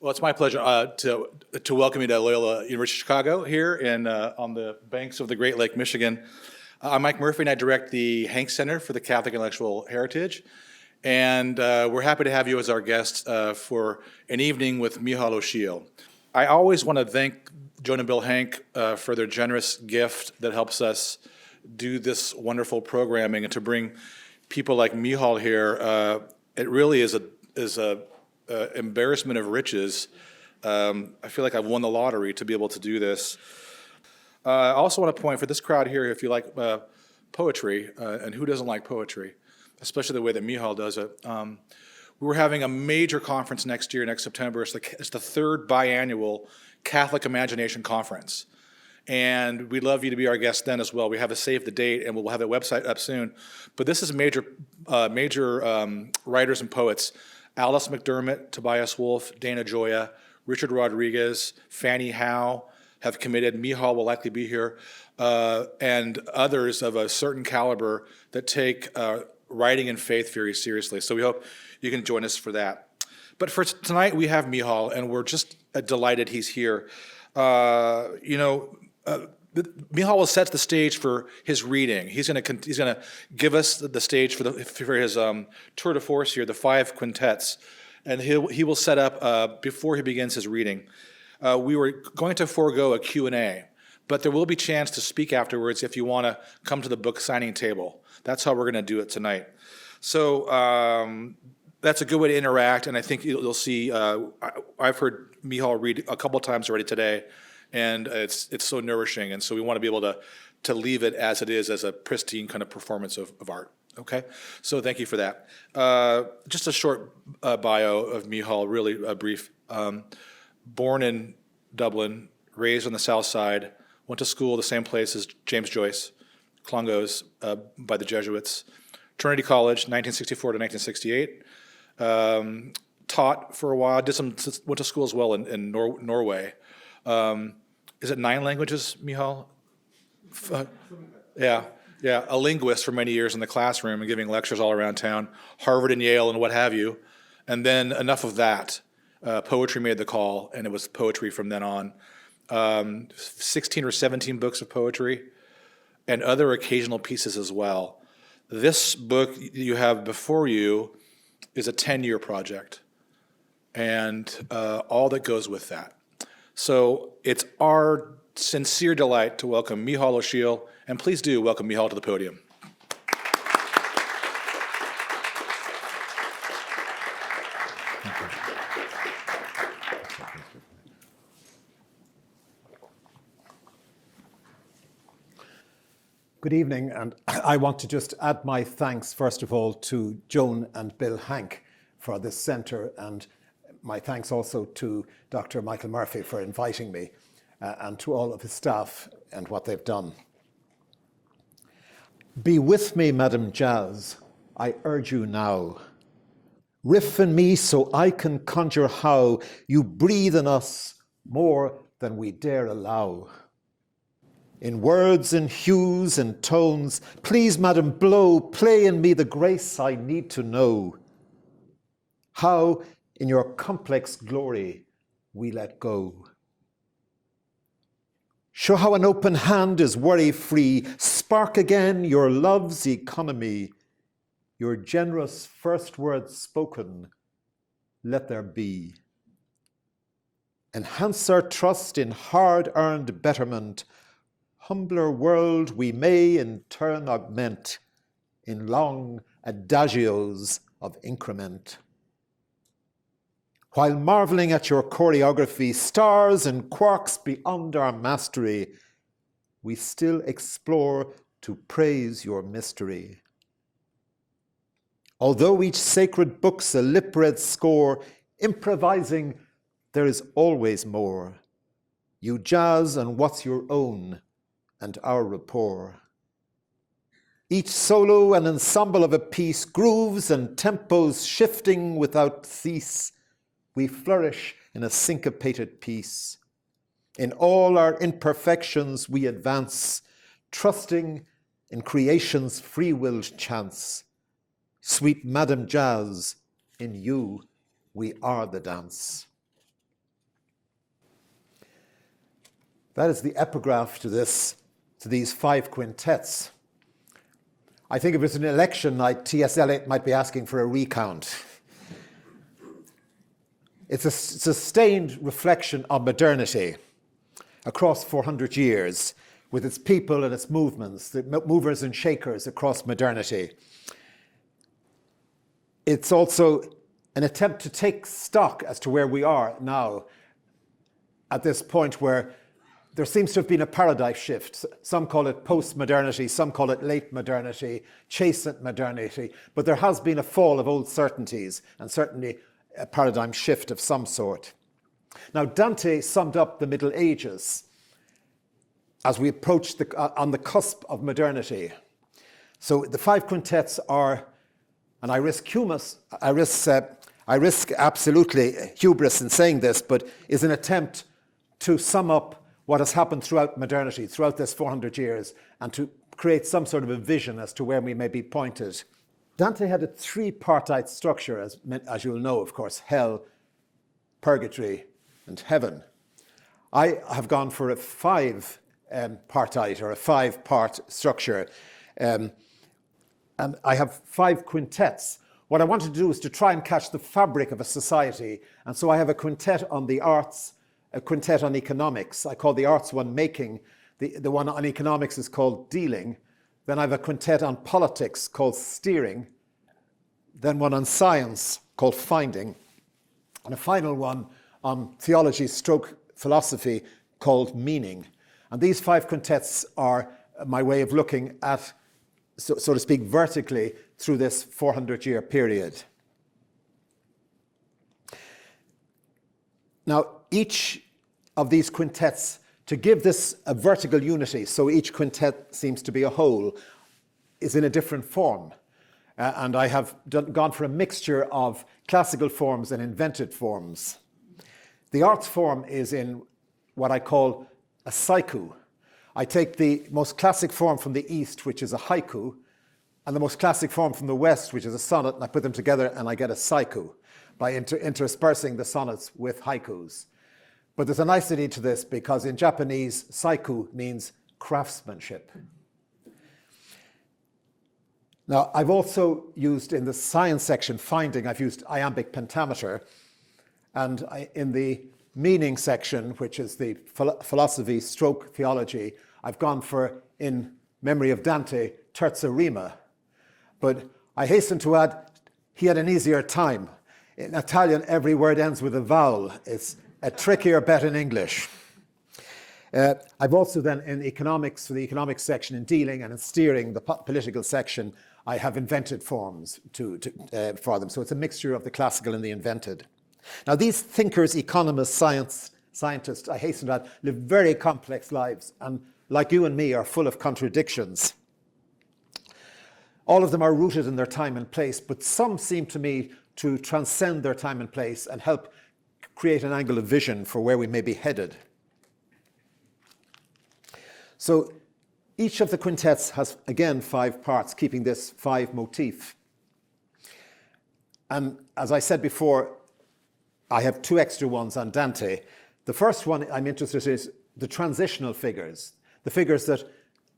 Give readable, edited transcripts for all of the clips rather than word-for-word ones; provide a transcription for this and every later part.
Well, it's my pleasure to welcome you to Loyola University of Chicago here on the banks of the Great Lake, Michigan. I'm Mike Murphy, and I direct the Hank Center for the Catholic Intellectual Heritage. And we're happy to have you as our guest for an evening with Micheal O'Shiel. I always want to thank Joan and Bill Hank for their generous gift that helps us do this wonderful programming, and to bring people like Micheal here. It really is a embarrassment of riches. I feel like I've won the lottery to be able to do this. I also want to point for this crowd here, if you like poetry, and who doesn't like poetry, especially the way that Micheal does it. We're having a major conference next year, next September. It's the third biannual Catholic Imagination Conference. And we'd love you to be our guest then as well. We have to save the date, and we'll have the website up soon. But this is major writers and poets. Alice McDermott, Tobias Wolff, Dana Gioia, Richard Rodriguez, Fanny Howe have committed. Micheal will likely be here, and others of a certain caliber that take writing and faith very seriously. So we hope you can join us for that. But for tonight, we have Micheal, and we're just delighted he's here. Micheal will set the stage for his reading. He's going to give us the stage for his tour de force here, the 5 quintets, and he will set up before he begins his reading. We were going to forego a Q&A, but there will be a chance to speak afterwards if you want to come to the book signing table. That's how we're going to do it tonight. So that's a good way to interact, and I think you'll see. I've heard Micheal read a couple times already today, and it's so nourishing, and so we want to be able to leave it as it is, as a pristine kind of performance of art. Okay, so thank you for that. Just a short bio of Micheal, really brief. Born in Dublin, raised on the South Side, went to school the same place as James Joyce, Clongowes, by the Jesuits. Trinity College, 1964 to 1968. Taught for a while, went to school as well in Norway. Is it 9 languages, Micheal? Yeah, a linguist for many years in the classroom and giving lectures all around town, Harvard and Yale and what have you. And then enough of that. Poetry made the call, and it was poetry from then on. 16 or 17 books of poetry and other occasional pieces as well. This book you have before you is a 10-year project, and all that goes with that. So it's our sincere delight to welcome Micheal O'Shiel, and please do welcome Micheal to the podium. Good evening, and I want to just add my thanks, first of all, to Joan and Bill Hank for this centre, and my thanks also to Dr. Michael Murphy for inviting me, and to all of his staff and what they've done. Be with me, Madam Jazz, I urge you now. Riff in me so I can conjure how you breathe in us more than we dare allow. In words, in hues, in tones, please, Madam, blow, play in me the grace I need to know. How, in your complex glory, we let go. Show how an open hand is worry-free. Spark again your love's economy. Your generous first words spoken, let there be. Enhance our trust in hard-earned betterment. Humbler world we may in turn augment in long adagios of increment. While marveling at your choreography, stars and quarks beyond our mastery, we still explore to praise your mystery. Although each sacred book's a lip-read score, improvising, there is always more. You jazz on what's your own, and our rapport. Each solo an ensemble of a piece, grooves and tempos shifting without cease. We flourish in a syncopated piece. In all our imperfections we advance, trusting in creation's free-willed chance. Sweet Madam Jazz, in you we are the dance. That is the epigraph to these 5 quintets. I think if it was an election night, T.S. Eliot might be asking for a recount. It's a sustained reflection on modernity across 400 years, with its people and its movements, the movers and shakers across modernity. It's also an attempt to take stock as to where we are now at this point where there seems to have been a paradigm shift. Some call it post-modernity, some call it late modernity, chastened modernity, but there has been a fall of old certainties and certainly a paradigm shift of some sort. Now, Dante summed up the Middle Ages as we approach on the cusp of modernity. So the 5 quintets are, and I risk absolutely hubris in saying this, but is an attempt to sum up what has happened throughout modernity, throughout this 400 years, and to create some sort of a vision as to where we may be pointed. Dante had a 3-partite structure, as you'll know, of course: hell, purgatory, and heaven. I have gone for a 5-partite or a 5-part structure, and I have 5 quintets. What I wanted to do is to try and catch the fabric of a society, and so I have a quintet on the arts, a quintet on economics. I call the arts one making. The one on economics is called dealing. Then I have a quintet on politics called steering. Then one on science called finding. And a final one on theology stroke philosophy called meaning. And these 5 quintets are my way of looking at, so to speak, vertically through this 400-year period. Now, each of these quintets, to give this a vertical unity, so each quintet seems to be a whole, is in a different form. And I have gone for a mixture of classical forms and invented forms. The arts form is in what I call a haiku. I take the most classic form from the East, which is a haiku, and the most classic form from the West, which is a sonnet, and I put them together and I get a saiku by interspersing the sonnets with haikus. But there's a nicety to this because in Japanese, saiku means craftsmanship. Now, I've also used in the science section, finding, I've used iambic pentameter. And in the meaning section, which is the philosophy stroke theology, I've gone for, in memory of Dante, terza rima. But I hasten to add, he had an easier time. In Italian, every word ends with a vowel. It's a trickier bet in English. I've also then, in economics, for the economics section, in dealing and in steering, the political section, I have invented forms for them. So it's a mixture of the classical and the invented. Now, these thinkers, economists, scientists, I hasten to add, live very complex lives and, like you and me, are full of contradictions. All of them are rooted in their time and place, but some seem to me to transcend their time and place and help create an angle of vision for where we may be headed. So each of the quintets has, again, 5 parts, keeping this 5 motif. And as I said before, I have 2 extra ones on Dante. The first one I'm interested in is the transitional figures, the figures that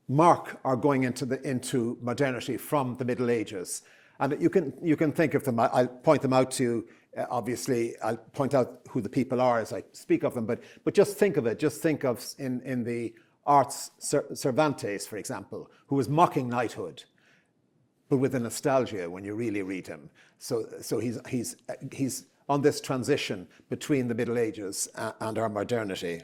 mark our going into modernity from the Middle Ages. And you can think of them. I'll point them out to you. Obviously, I'll point out who the people are as I speak of them. But just think of it. Just think of in the arts Cervantes, for example, who was mocking knighthood, but with a nostalgia when you really read him. So he's on this transition between the Middle Ages and our modernity.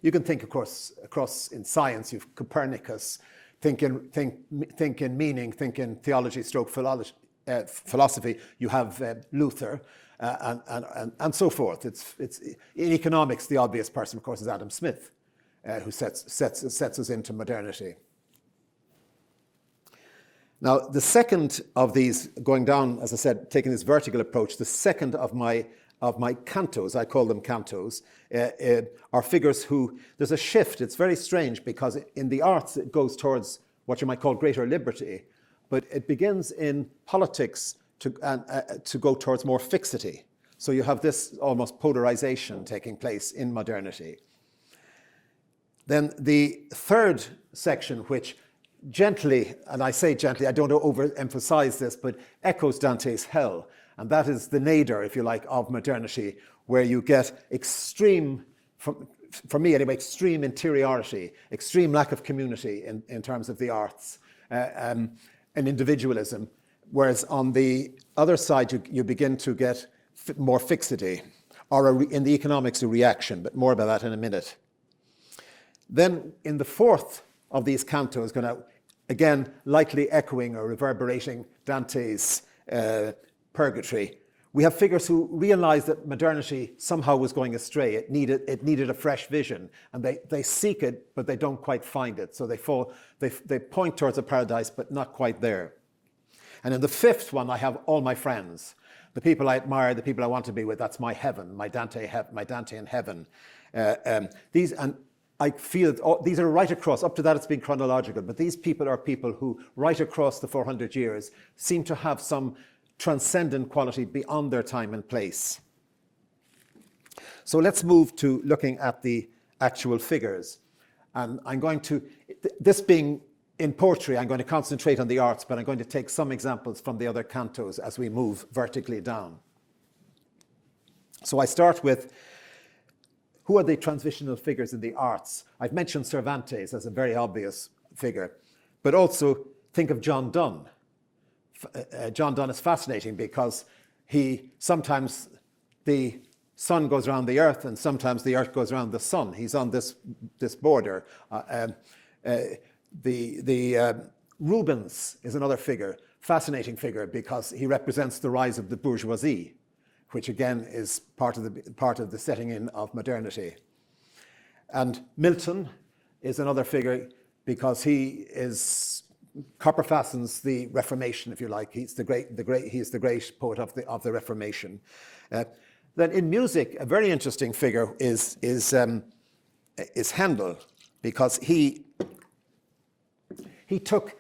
You can think, of course, across in science, you've Copernicus, think in meaning, think in theology stroke philosophy, you have Luther, and so forth. It's in economics, the obvious person, of course, is Adam Smith, who sets us into modernity. Now, the second of these, going down, as I said, taking this vertical approach, the second of my cantos, I call them cantos, are figures who, there's a shift. It's very strange because in the arts it goes towards what you might call greater liberty, but it begins in politics to go towards more fixity. So you have this almost polarization taking place in modernity. Then the third section, which gently, and I say gently, I don't overemphasize this, but echoes Dante's Hell. And that is the nadir, if you like, of modernity, where you get extreme, for me anyway, extreme interiority, extreme lack of community in terms of the arts, and individualism. Whereas on the other side, you begin to get more fixity, or in the economics, a reaction, but more about that in a minute. Then in the fourth of these cantos, going to, again, lightly echoing or reverberating Dante's Purgatory, we have figures who realize that modernity somehow was going astray. It needed a fresh vision, and they seek it, but they don't quite find it. So they point towards a paradise, but not quite there. And in the fifth one, I have all my friends, the people I admire, the people I want to be with. That's my heaven, my Dantean heaven. And I feel these are right across. Up to that, it's been chronological, but these people are people who, right across the 400 years, seem to have some transcendent quality beyond their time and place. So let's move to looking at the actual figures. And I'm going to, this being in poetry, I'm going to concentrate on the arts, but I'm going to take some examples from the other cantos as we move vertically down. So I start with, who are the transitional figures in the arts? I've mentioned Cervantes as a very obvious figure, but also think of John Donne. John Donne is fascinating because sometimes the sun goes around the earth and sometimes the earth goes around the sun. He's on this border. Rubens is another figure, fascinating figure, because he represents the rise of the bourgeoisie, which again is part of the setting in of modernity. And Milton is another figure because he copper fastens the Reformation, if you like. He's the great poet of the Reformation. Then in music, a very interesting figure is Handel, because he took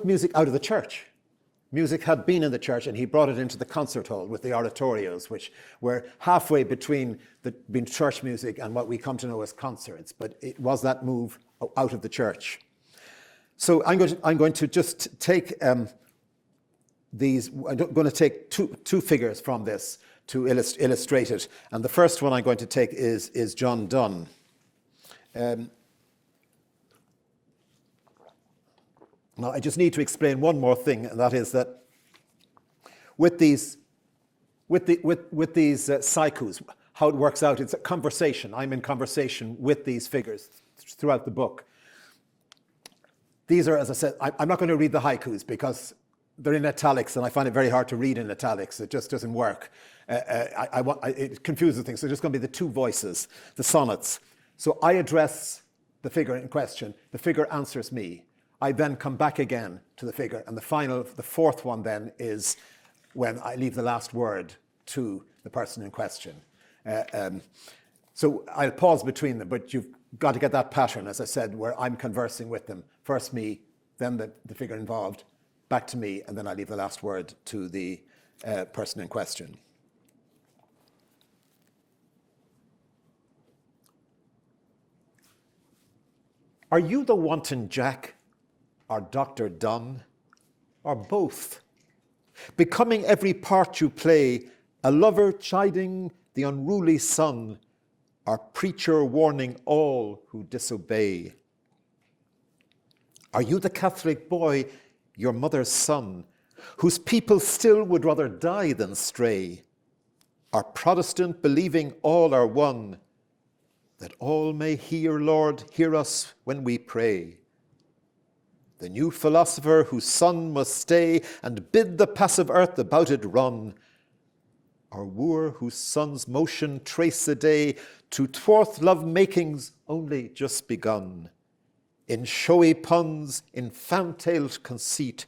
music out of the church. Music had been in the church, and he brought it into the concert hall with the oratorios, which were halfway between church music and what we come to know as concerts. But it was that move out of the church. So I'm going to just take these. I'm going to take two figures from this to illustrate it. And the first one I'm going to take is John Donne. Now, I just need to explain one more thing, and that is that with these psychos, how it works out, it's a conversation. I'm in conversation with these figures throughout the book. These are, as I said, I'm not going to read the haikus because they're in italics, and I find it very hard to read in italics. It just doesn't work. It confuses things. So there's going to be the two voices, the sonnets. So I address the figure in question. The figure answers me. I then come back again to the figure, and the fourth one then is when I leave the last word to the person in question. So I'll pause between them, but you've got to get that pattern, as I said, where I'm conversing with them. First me, then the figure involved, back to me, and then I leave the last word to the person in question. Are you the wanton Jack, or Dr. Donne, or both? Becoming every part you play, a lover chiding the unruly son, or preacher warning all who disobey? Are you the Catholic boy, your mother's son, whose people still would rather die than stray? Or Protestant believing all are one, that all may hear, Lord, hear us when we pray? The new philosopher whose son must stay and bid the passive earth about it run, or wooer whose son's motion trace a day to thwart love makings only just begun? In showy puns, in fantailed conceit,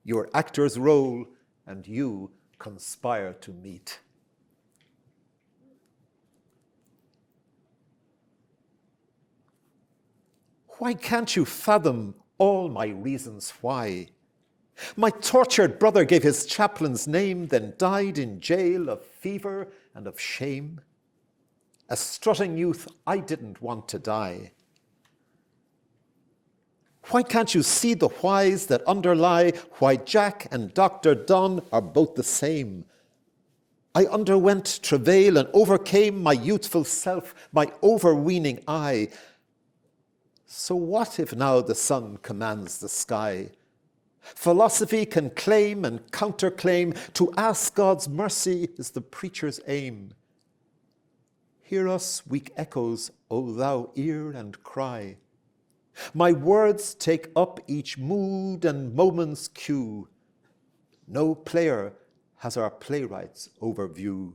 your actor's role and you conspire to meet. Why can't you fathom all my reasons why? My tortured brother gave his chaplain's name, then died in jail of fever and of shame. A strutting youth, I didn't want to die. Why can't you see the whys that underlie why Jack and Dr. Donne are both the same? I underwent travail and overcame my youthful self, my overweening I. So what if now the sun commands the sky? Philosophy can claim and counterclaim. To ask God's mercy is the preacher's aim. Hear us, weak echoes, O thou ear and cry. My words take up each mood and moment's cue. No player has our playwright's overview.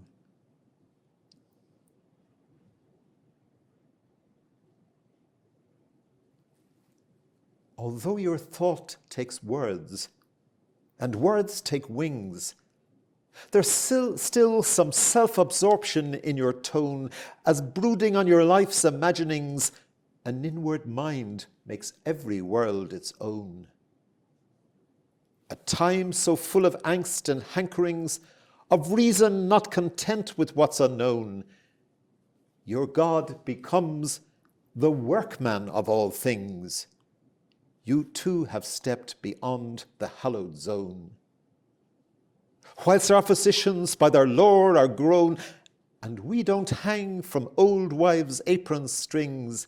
Although your thought takes words, and words take wings, there's still some self-absorption in your tone, as brooding on your life's imaginings, an inward mind makes every world its own. A time so full of angst and hankerings, of reason not content with what's unknown, your God becomes the workman of all things. You too have stepped beyond the hallowed zone. Whilst our physicians by their lore are grown, and we don't hang from old wives' apron strings,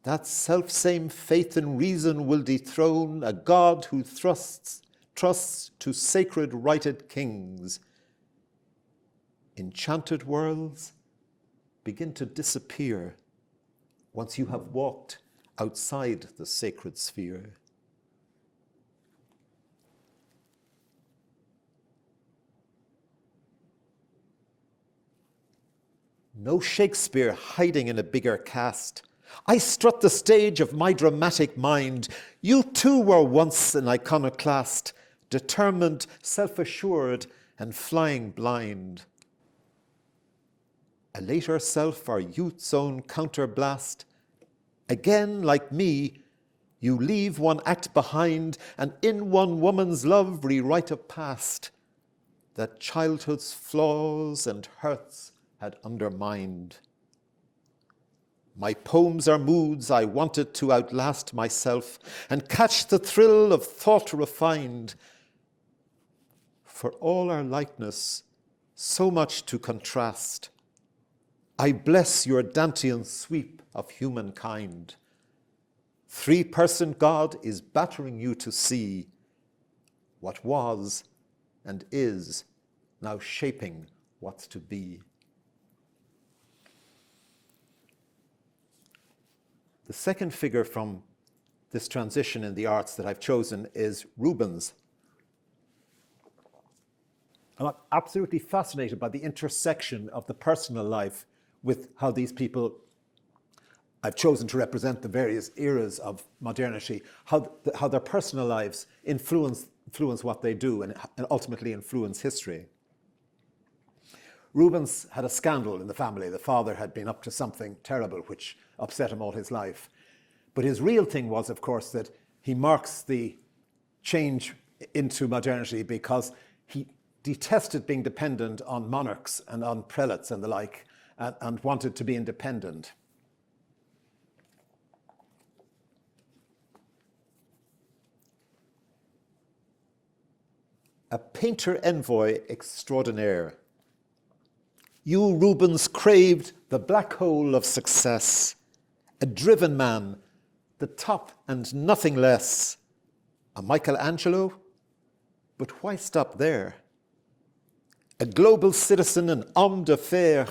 that self-same faith in reason will dethrone a God who trusts to sacred righted kings. Enchanted worlds begin to disappear once you have walked outside the sacred sphere. No Shakespeare hiding in a bigger cast. I strut the stage of my dramatic mind. You too were once an iconoclast, determined, self-assured, and flying blind. A later self, our youth's own counterblast. Again, like me, you leave one act behind, and in one woman's love rewrite a past that childhood's flaws and hurts had undermined. My poems are moods I wanted to outlast myself and catch the thrill of thought refined. For all our likeness, so much to contrast, I bless your Dantean sweep of humankind. Three-person God is battering you to see what was and is now shaping what's to be. The second figure from this transition in the arts that I've chosen is Rubens. And I'm absolutely fascinated by the intersection of the personal life with how these people I've chosen to represent the various eras of modernity, how their personal lives influence what they do and ultimately influence history. Rubens had a scandal in the family. The father had been up to something terrible which upset him all his life. But his real thing was, of course, that he marks the change into modernity because he detested being dependent on monarchs and on prelates and the like, and wanted to be independent. A painter envoy extraordinaire. You, Rubens, craved the black hole of success, a driven man, the top and nothing less. A Michelangelo? But why stop there? A global citizen, an homme d'affaires,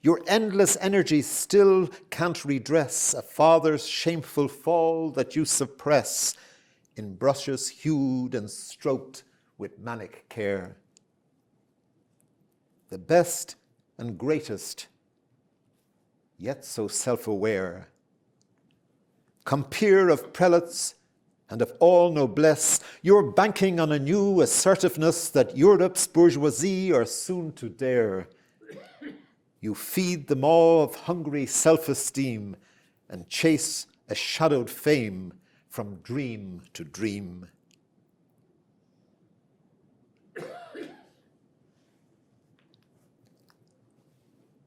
your endless energy still can't redress a father's shameful fall that you suppress in brushes hued and stroked with manic care. The best and greatest, yet so self-aware. Compeer of prelates and of all noblesse, you're banking on a new assertiveness that Europe's bourgeoisie are soon to dare. You feed the maw of hungry self-esteem and chase a shadowed fame from dream to dream.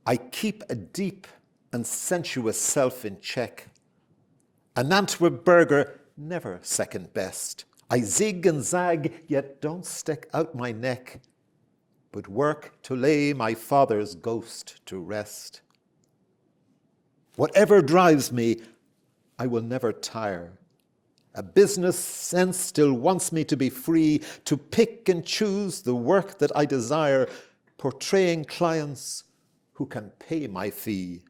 I keep a deep and sensuous self in check. An Antwerp burger never second best. I zig and zag, yet don't stick out my neck, but work to lay my father's ghost to rest. Whatever drives me, I will never tire. A business sense still wants me to be free, to pick and choose the work that I desire, portraying clients who can pay my fee.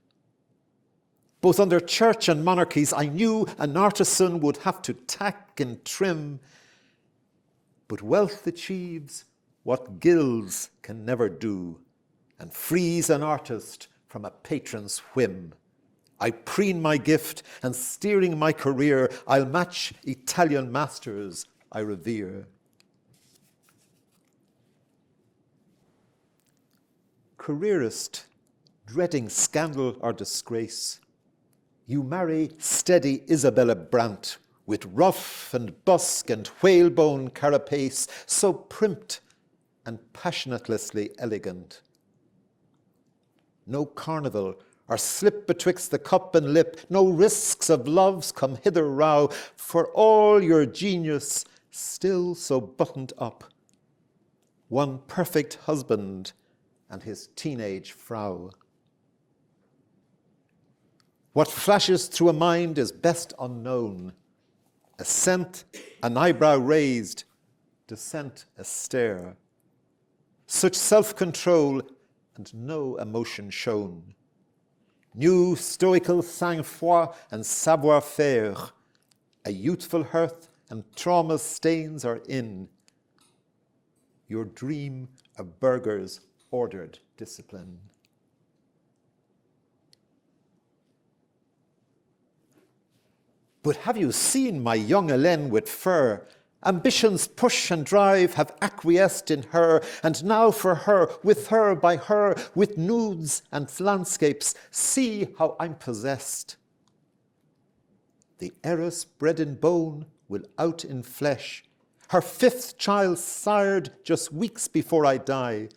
Both under church and monarchies, I knew an artisan would have to tack and trim, but wealth achieves what gilds can never do, and frees an artist from a patron's whim. I preen my gift, and steering my career, I'll match Italian masters I revere. Careerist, dreading scandal or disgrace, you marry steady Isabella Brandt, with ruff and busk and whalebone carapace, so primped and passionatelessly elegant. No carnival or slip betwixt the cup and lip, no risks of love's come hither row, for all your genius still so buttoned up. One perfect husband and his teenage frau. What flashes through a mind is best unknown. Assent, an eyebrow raised, dissent, a stare. Such self-control and no emotion shown. New stoical sang-froid and savoir-faire. A youthful hearth and trauma's stains are in. Your dream a burgher's ordered discipline. But have you seen my young Hélène with fur? Ambition's push and drive have acquiesced in her, and now for her, with her, by her, with nudes and landscapes, see how I'm possessed. The heiress bred in bone will out in flesh, her fifth child sired just weeks before I die.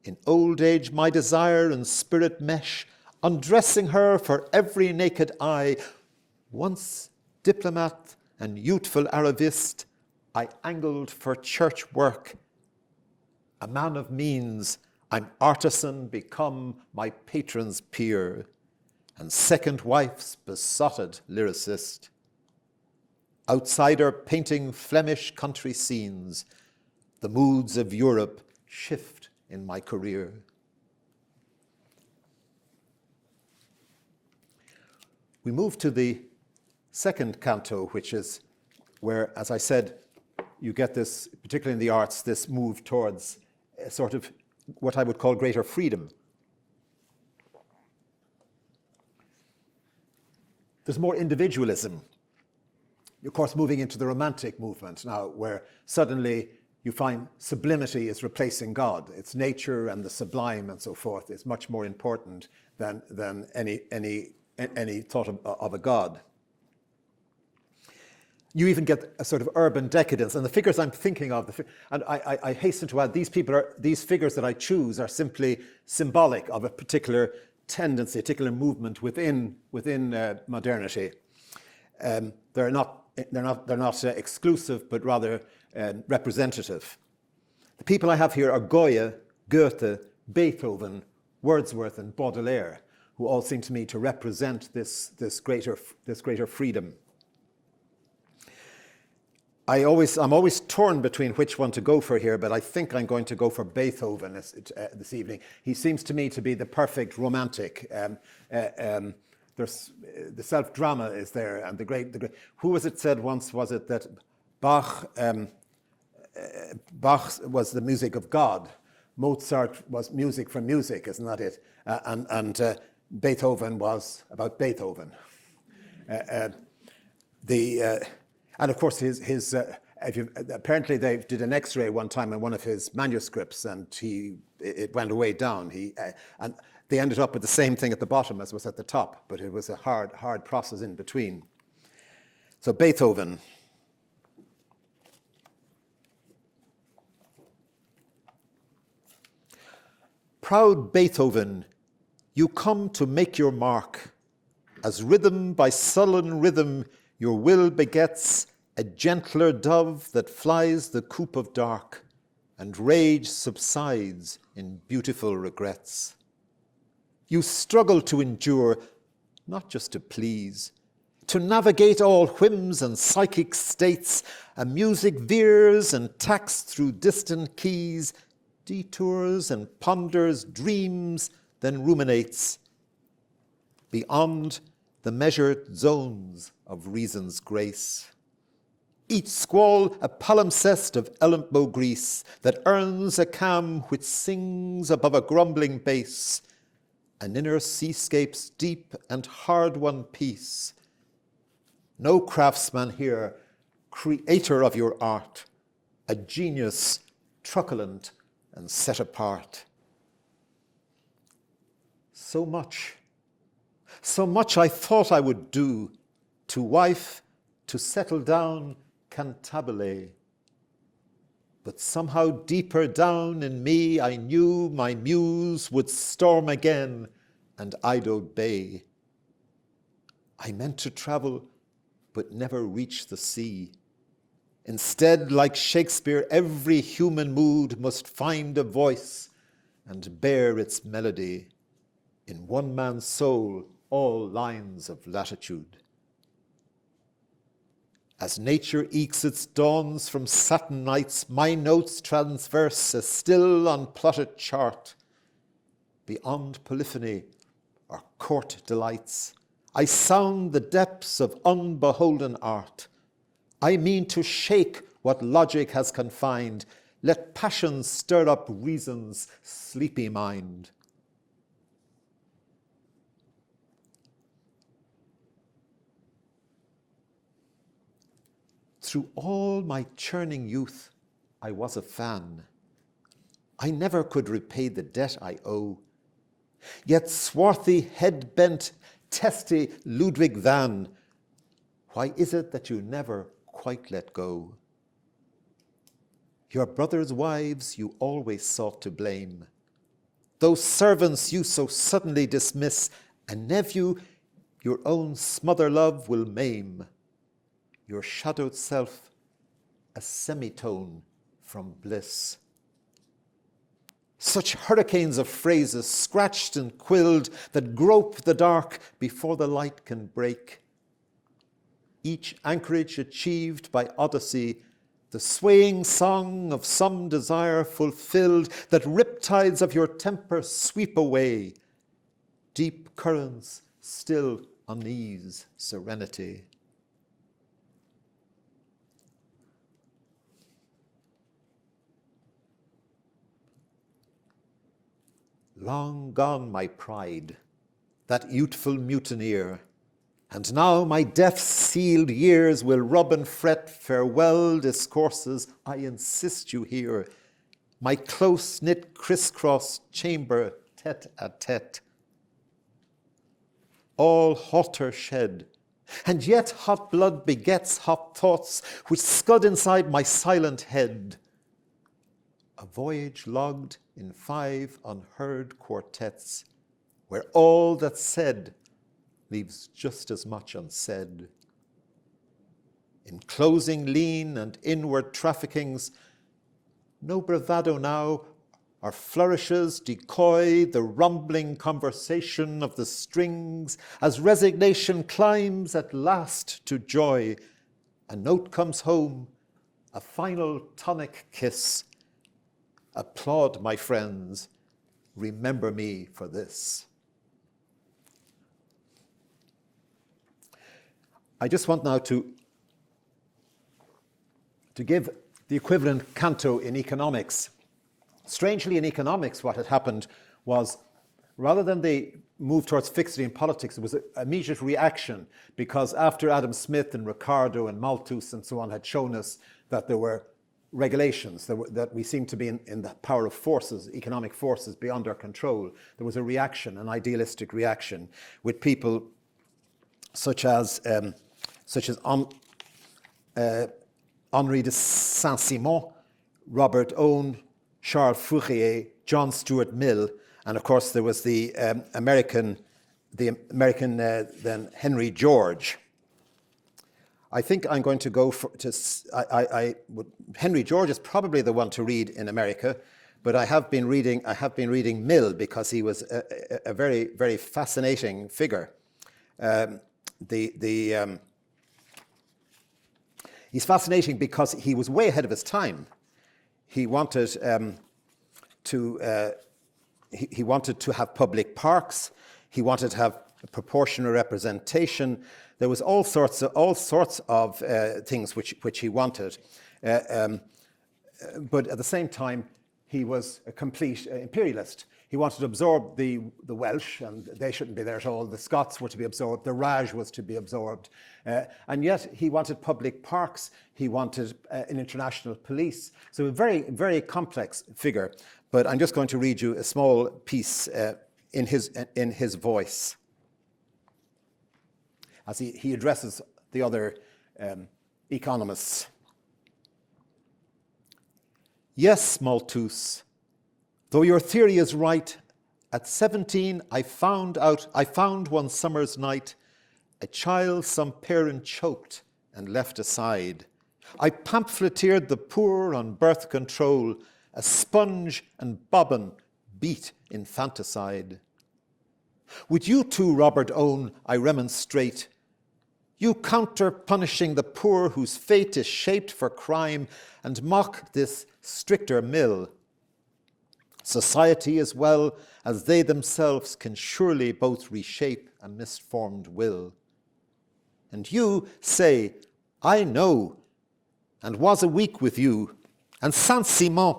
In old age my desire and spirit mesh, undressing her for every naked eye. Once diplomat and youthful Arabist, I angled for church work. A man of means, I'm artisan become my patron's peer, and second wife's besotted lyricist. Outsider painting Flemish country scenes, the moods of Europe shift in my career. We move to the second canto, which is where, as I said, you get this, particularly in the arts, this move towards a sort of what I would call greater freedom. There's more individualism. Of course, moving into the Romantic movement now, where suddenly you find sublimity is replacing God. It's nature and the sublime and so forth is much more important than any thought of a God. You even get a sort of urban decadence, and the figures I'm thinking of, and I hasten to add, these figures that I choose are simply symbolic of a particular tendency, a particular movement within modernity. They're not exclusive, but rather representative. The people I have here are Goya, Goethe, Beethoven, Wordsworth, and Baudelaire, who all seem to me to represent this greater freedom. I'm always torn between which one to go for here, but I think I'm going to go for Beethoven this evening. He seems to me to be the perfect romantic. There's the self-drama is there, and the great. Who was it said once? Was it that Bach was the music of God, Mozart was music from music, isn't that it? And Beethoven was about Beethoven. And of course, apparently they did an X-ray one time in one of his manuscripts, and it went way down. And they ended up with the same thing at the bottom as was at the top, but it was a hard process in between. So Beethoven. Proud Beethoven, you come to make your mark. As rhythm by sullen rhythm, Your will begets a gentler dove that flies the coop of dark, and rage subsides in beautiful regrets. You struggle to endure, not just to please, to navigate all whims and psychic states. A music veers and tacks through distant keys, detours and ponders dreams, then ruminates beyond the measured zones of reason's grace. Each squall a palimpsest of Ellentbow grease that earns a calm which sings above a grumbling bass, an inner seascape's deep and hard-won peace. No craftsman here, creator of your art, a genius truculent and set apart. So much I thought I would do, to wife, to settle down cantabile. But somehow deeper down in me I knew my muse would storm again and I'd obey. I meant to travel, but never reach the sea. Instead, like Shakespeare, every human mood must find a voice and bear its melody. In one man's soul, all lines of latitude. As nature ekes its dawns from satin nights, my notes transverse a still unplotted chart. Beyond polyphony or court delights, I sound the depths of unbeholden art. I mean to shake what logic has confined. Let passion stir up reason's sleepy mind. Through all my churning youth, I was a fan. I never could repay the debt I owe. Yet swarthy, head-bent, testy Ludwig van, why is it that you never quite let go? Your brothers' wives you always sought to blame. Those servants you so suddenly dismiss, a nephew your own smother love will maim. Your shadowed self, a semitone from bliss. Such hurricanes of phrases, scratched and quilled, that grope the dark before the light can break. Each anchorage achieved by Odyssey, the swaying song of some desire fulfilled, that riptides of your temper sweep away. Deep currents still unease serenity. Long gone my pride, that youthful mutineer, and now my death-sealed years will rub and fret farewell discourses. I insist you hear, my close-knit crisscross chamber tete-a-tete. All hauteur shed, and yet hot blood begets hot thoughts which scud inside my silent head. A voyage logged in 5 unheard quartets, where all that's said leaves just as much unsaid. In closing lean and inward traffickings, no bravado now, or flourishes decoy the rumbling conversation of the strings, as resignation climbs at last to joy. A note comes home, a final tonic kiss. Applaud, my friends, remember me for this. I just want now to give the equivalent canto in economics. Strangely, in economics, what had happened was, rather than the move towards fixity in politics, it was an immediate reaction, because after Adam Smith and Ricardo and Malthus and so on had shown us that there were regulations, that we seemed to be in the power of forces, economic forces beyond our control, there was a reaction, an idealistic reaction, with people such as Henri de Saint-Simon, Robert Owen, Charles Fourier, John Stuart Mill, and of course there was the American then Henry George. I think I'm going to go for, Henry George is probably the one to read in America, but I have been reading Mill because he was a very, very fascinating figure. He's fascinating because he was way ahead of his time. He wanted he wanted to have public parks. He wanted to have proportional representation. There was all sorts of things which he wanted, but at the same time, he was a complete imperialist. He wanted to absorb the Welsh, and they shouldn't be there at all. The Scots were to be absorbed. The Raj was to be absorbed. And yet he wanted public parks. He wanted an international police. So a very, very complex figure. But I'm just going to read you a small piece in his voice as he addresses the other economists. Yes, Malthus, though your theory is right, at 17 I found one summer's night a child some parent choked and left aside. I pamphleteered the poor on birth control, a sponge and bobbin beat infanticide. Would you too, Robert, own, I remonstrate, you counter punishing the poor whose fate is shaped for crime, and mock this stricter mill? Society as well as they themselves can surely both reshape a misformed will. And you say, I know, and was a week with you, and Saint-Simon,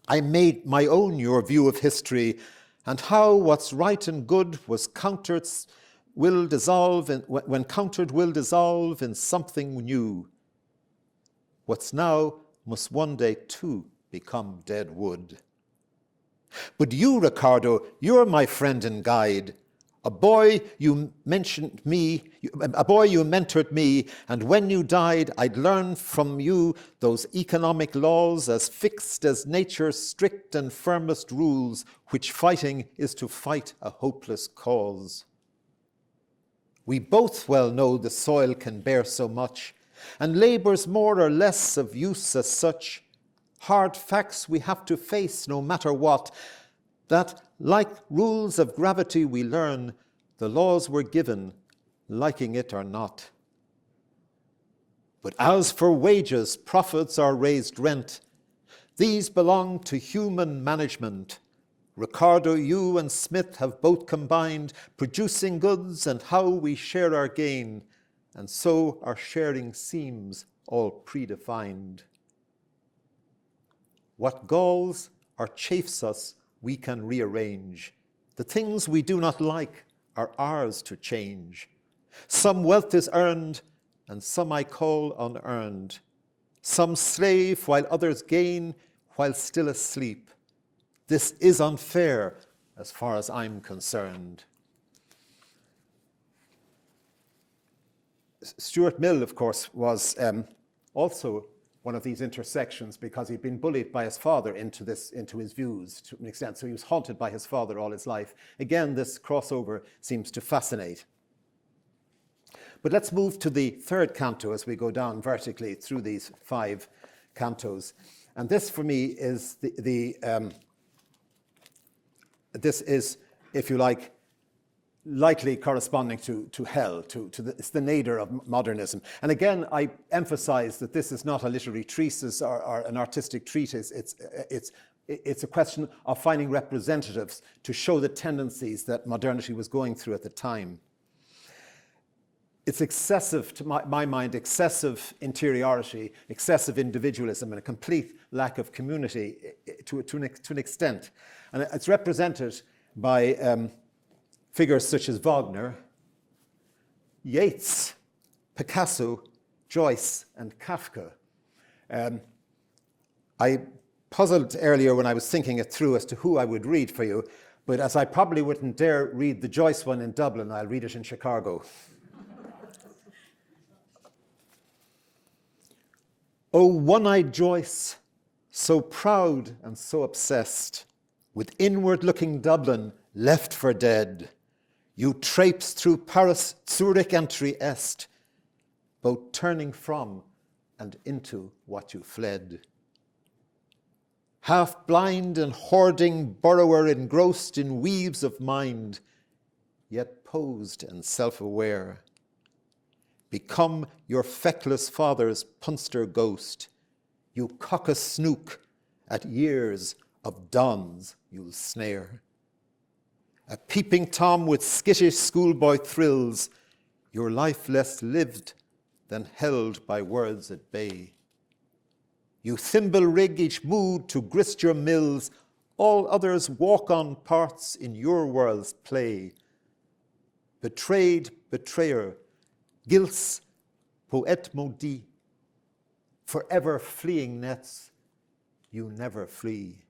I made my own your view of history, and how what's right and good was countered will dissolve, when countered will dissolve in something new. What's now must one day too become dead wood. But you, Ricardo, you're my friend and guide. A boy you mentored me, and when you died, I'd learn from you those economic laws as fixed as nature's strict and firmest rules, which fighting is to fight a hopeless cause. We both well know the soil can bear so much, and labour's more or less of use as such. Hard facts we have to face no matter what, that like rules of gravity we learn, the laws were given, liking it or not. But as for wages, profits or raised rent, these belong to human management. Ricardo, you and Smith have both combined, producing goods and how we share our gain, and so our sharing seems all predefined. What galls or chafes us we can rearrange. The things we do not like are ours to change. Some wealth is earned, and some I call unearned. Some slave while others gain while still asleep. This is unfair as far as I'm concerned. Stuart Mill, of course, was also one of these intersections because he'd been bullied by his father into his views to an extent. So he was haunted by his father all his life. Again, this crossover seems to fascinate. But let's move to the third canto as we go down vertically through these 5 cantos. And this, for me, is this is, if you like, likely corresponding to hell, it's the nadir of modernism. And again, I emphasize that this is not a literary treatise or an artistic treatise. It's a question of finding representatives to show the tendencies that modernity was going through at the time. It's excessive, to my mind, excessive interiority, excessive individualism, and a complete lack of community to an extent. And it's represented by figures such as Wagner, Yeats, Picasso, Joyce, and Kafka. I puzzled earlier when I was thinking it through as to who I would read for you, but as I probably wouldn't dare read the Joyce one in Dublin, I'll read it in Chicago. O one-eyed Joyce, so proud and so obsessed, with inward-looking Dublin left for dead, you traipse through Paris, Zurich, and Trieste. both turning from and into what you fled. Half blind and hoarding burrower engrossed in weaves of mind, yet posed and self-aware. Become your feckless father's punster ghost, you cock a snook at years of dons you'll snare. A peeping Tom with skittish schoolboy thrills, your life less lived than held by words at bay. You thimble rig each mood to grist your mills, all others walk on parts in your world's play. Betrayed betrayer, guilt's poète maudit, forever fleeing nets, you never flee.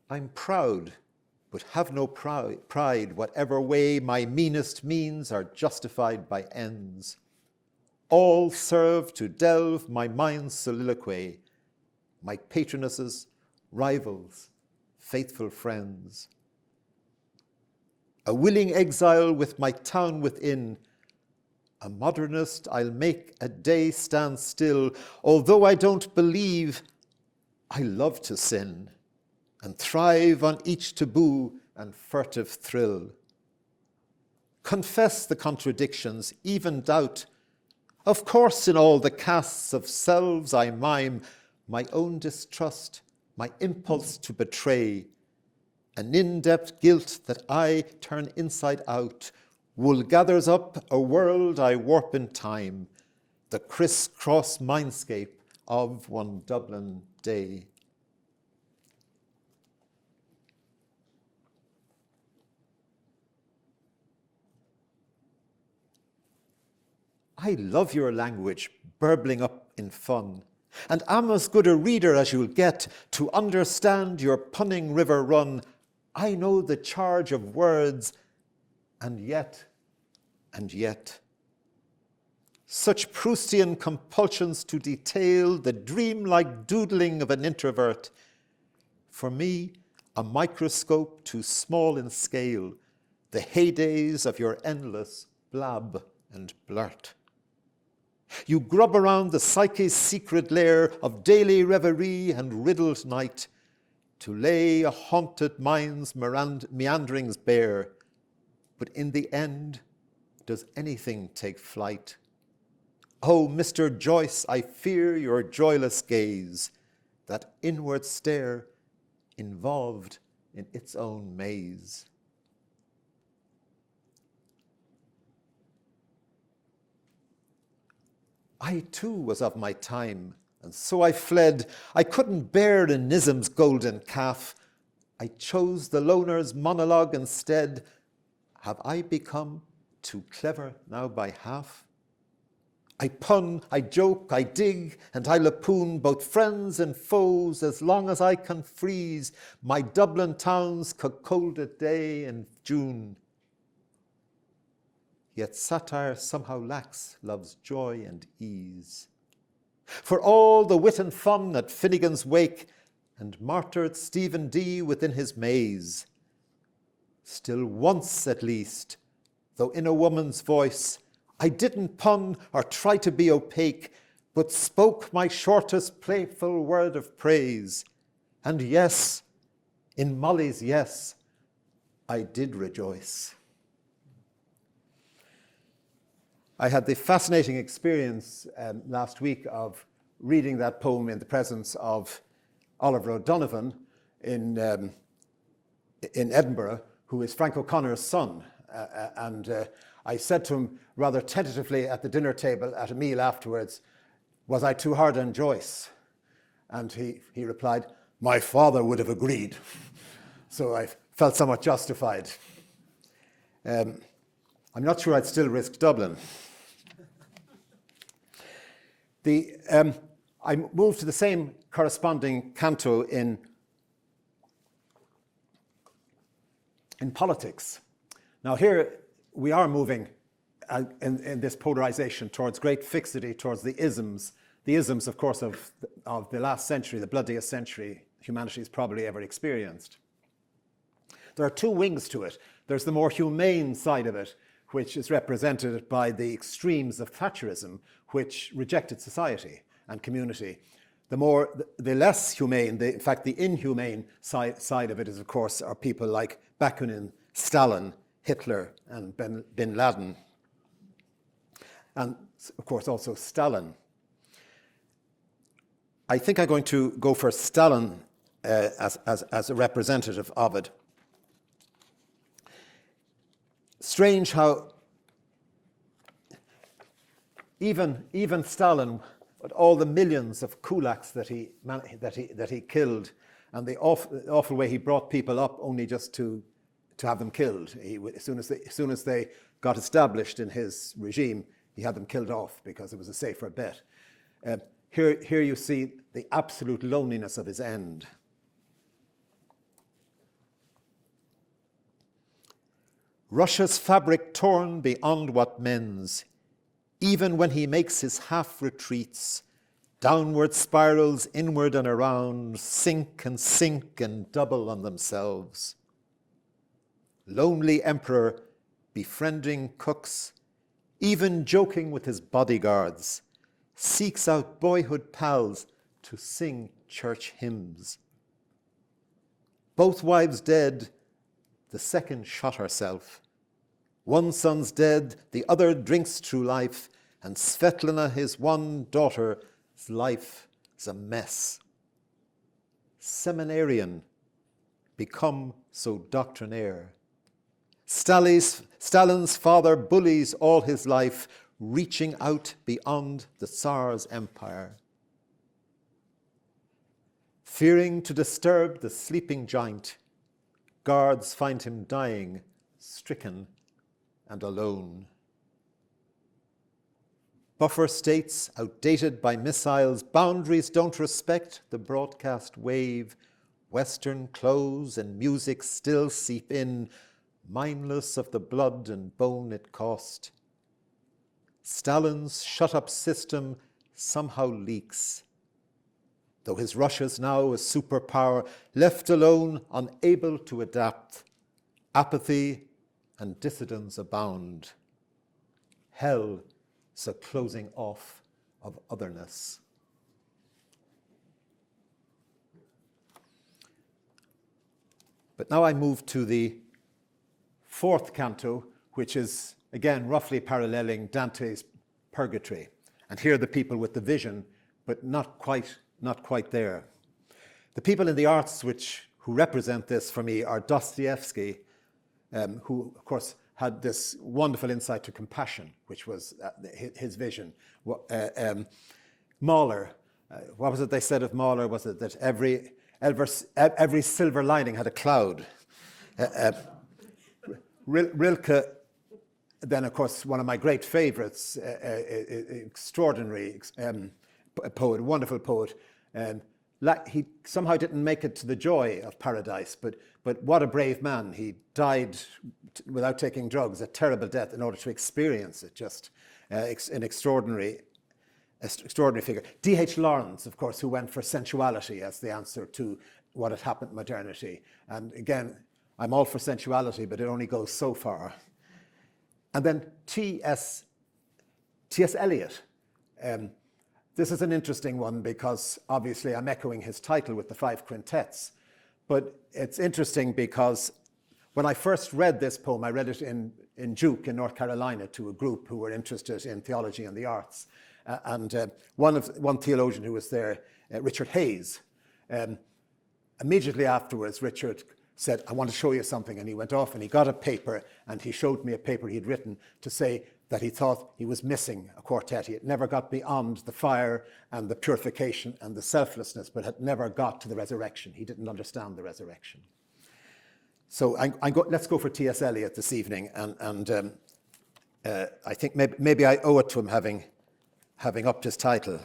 I'm proud, but have no pride, whatever way my meanest means are justified by ends. All serve to delve my mind's soliloquy, my patronesses, rivals, faithful friends. A willing exile with my town within, a modernist I'll make a day stand still, although I don't believe, I love to sin and thrive on each taboo and furtive thrill. Confess the contradictions, even doubt. Of course in all the casts of selves I mime my own distrust, my impulse to betray, an in-depth guilt that I turn inside out. Wool gathers up a world I warp in time, the criss-cross mindscape of one Dublin day. I love your language, burbling up in fun, and am as good a reader as you'll get to understand your punning river run. I know the charge of words, and yet, such Proustian compulsions to detail the dream-like doodling of an introvert. For me, a microscope too small in scale, the heydays of your endless blab and blurt. You grub around the psyche's secret lair of daily reverie and riddled night to lay a haunted mind's meanderings bare. But in the end, does anything take flight? Oh, Mr. Joyce, I fear your joyless gaze, that inward stare involved in its own maze. I too was of my time, and so I fled. I couldn't bear a Nism's golden calf. I chose the loner's monologue instead. Have I become too clever now by half? I pun, I joke, I dig, and I lapoon both friends and foes as long as I can freeze my Dublin town's cold day in June. Yet satire somehow lacks love's joy and ease. For all the wit and fun at Finnegan's wake and martyred Stephen D within his maze, still once at least, though in a woman's voice, I didn't pun or try to be opaque, but spoke my shortest playful word of praise. And yes, in Molly's yes, I did rejoice. I had the fascinating experience last week of reading that poem in the presence of Oliver O'Donovan in Edinburgh, who is Frank O'Connor's son. And I said to him rather tentatively at the dinner table at a meal afterwards, was I too hard on Joyce? And he replied, my father would have agreed. So I felt somewhat justified. I'm not sure I'd still risk Dublin. I moved to the same corresponding canto in politics. Now here we are moving in this polarization towards great fixity, towards the isms, of course, of the last century, the bloodiest century humanity's probably ever experienced. There are two wings to it. There's the more humane side of it, which is represented by the extremes of Thatcherism, which rejected society and community. The less humane, in fact, the inhumane side of it is, of course, are people like Bakunin, Stalin, Hitler, and bin Laden. And, of course, also Stalin. I think I'm going to go for Stalin as a representative of it. Strange how even Stalin, with all the millions of kulaks that he killed, and the awful way he brought people up only just to have them killed. As soon as they got established in his regime, he had them killed off because it was a safer bet. Here you see the absolute loneliness of his end. Russia's fabric torn beyond what mends, even when he makes his half retreats, downward spirals inward and around, sink and double on themselves. Lonely emperor, befriending cooks, even joking with his bodyguards, seeks out boyhood pals to sing church hymns. Both wives dead, the second shot herself. One son's dead, the other drinks through life, and Svetlana, his one daughter's life is a mess. Seminarian, become so doctrinaire. Stalin's father bullies all his life, reaching out beyond the Tsar's empire. Fearing to disturb the sleeping giant, guards find him dying, stricken and alone. Buffer states, outdated by missiles, boundaries don't respect the broadcast wave. Western clothes and music still seep in, mindless of the blood and bone it cost. Stalin's shut-up system somehow leaks. Though his Russia's now a superpower, left alone, unable to adapt, apathy and dissidence abound. Hell is a closing off of otherness. But now I move to the fourth canto, which is, again, roughly paralleling Dante's Purgatory. And here are the people with the vision, but not quite there. The people in the arts who represent this for me are Dostoevsky, who, of course, had this wonderful insight to compassion, which was his vision. Mahler, what was it they said of Mahler? Was it that every silver lining had a cloud? Rilke, then, of course, one of my great favorites, extraordinary poet, wonderful poet. He somehow didn't make it to the joy of paradise, but what a brave man. He died without taking drugs, a terrible death, in order to experience it. Just an extraordinary figure. D.H. Lawrence, of course, who went for sensuality as the answer to what had happened in modernity. And again, I'm all for sensuality, but it only goes so far. And then T.S. Eliot. This is an interesting one because obviously I'm echoing his title with the 5 quintets. But it's interesting because when I first read this poem, I read it in Duke in North Carolina to a group who were interested in theology and the arts. And one theologian who was there, Richard Hayes, immediately afterwards, Richard said, I want to show you something. And he went off and he got a paper and he showed me a paper he'd written to say that he thought he was missing a quartet. He had never got beyond the fire and the purification and the selflessness, but had never got to the resurrection. He didn't understand the resurrection. So let's go for T.S. Eliot this evening. And I think maybe I owe it to him having upped his title.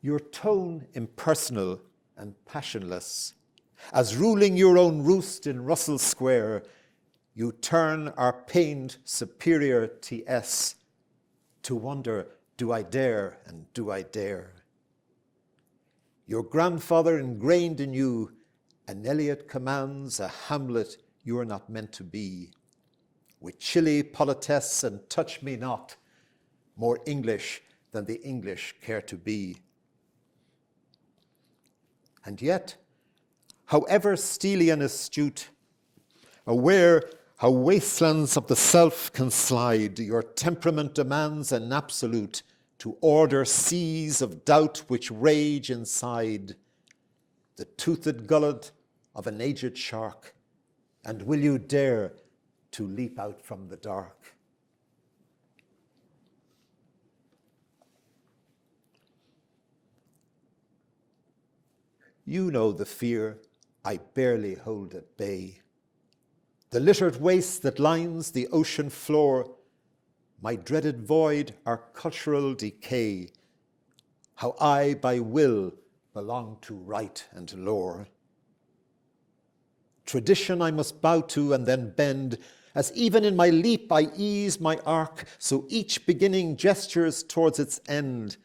Your tone impersonal and passionless, as ruling your own roost in Russell Square, you turn our pained superior T.S. to wonder Do I dare, and do I dare? Your grandfather ingrained in you, an Eliot commands, a Hamlet you are not meant to be. With chilly politesse and touch me not, more English than the English care to be. And yet, however steely and astute, aware how wastelands of the self can slide, your temperament demands an absolute to order seas of doubt which rage inside, the toothed gullet of an aged shark, and will you dare to leap out from the dark? You know the fear I barely hold at bay, the littered waste that lines the ocean floor, my dreaded void, our cultural decay, how I by will belong to right and lore. Tradition I must bow to and then bend, as even in my leap I ease my arc, so each beginning gestures towards its end,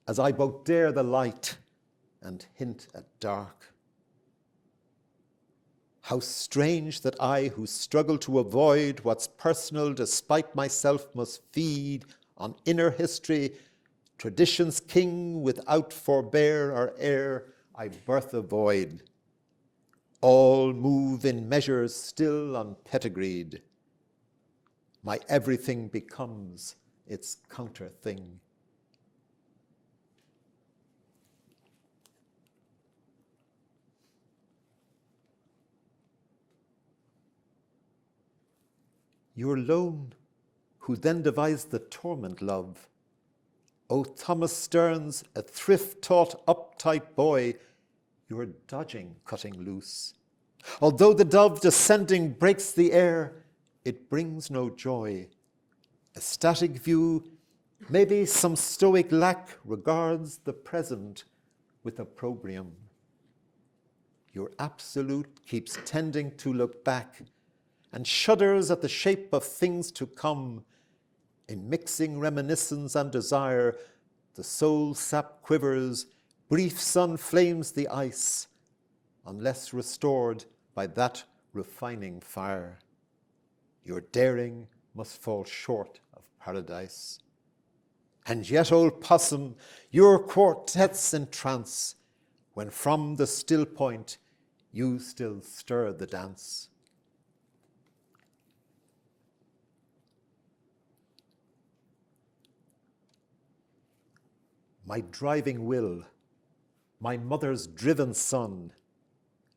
as I both dare the light and hint at dark. How strange that I, who struggle to avoid what's personal despite myself, must feed on inner history, tradition's king without forbear or heir, I birth a void. All move in measures still unpedigreed. My everything becomes its counter thing. You're lone, who then devised the torment love. O Thomas Stearns, a thrift-taught, uptight boy, you're dodging cutting loose. Although the dove descending breaks the air, it brings no joy. A static view, maybe some stoic lack, regards the present with opprobrium. Your absolute keeps tending to look back, and shudders at the shape of things to come. In mixing reminiscence and desire, the soul sap quivers, brief sun flames the ice, unless restored by that refining fire. Your daring must fall short of paradise. And yet, old possum, your quartets entrance, when from the still point you still stir the dance. My driving will, my mother's driven son,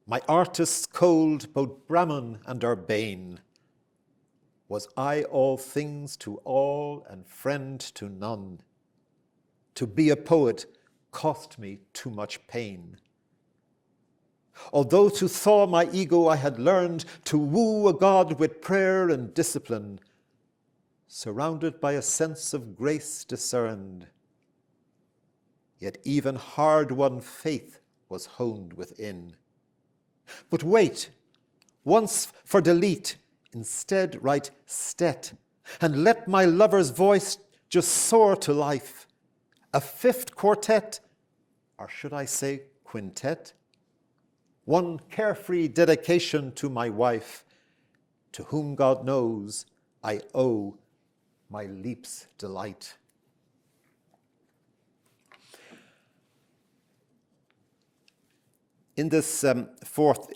my artist's cold, both Brahman and urbane, was I all things to all and friend to none. To be a poet cost me too much pain. Although to thaw my ego I had learned to woo a God with prayer and discipline, surrounded by a sense of grace discerned, yet even hard-won faith was honed within. But wait, once for delete, instead write stet, and let my lover's voice just soar to life. A fifth quartet, or should I say quintet? One carefree dedication to my wife, to whom God knows I owe my leap's delight. In this fourth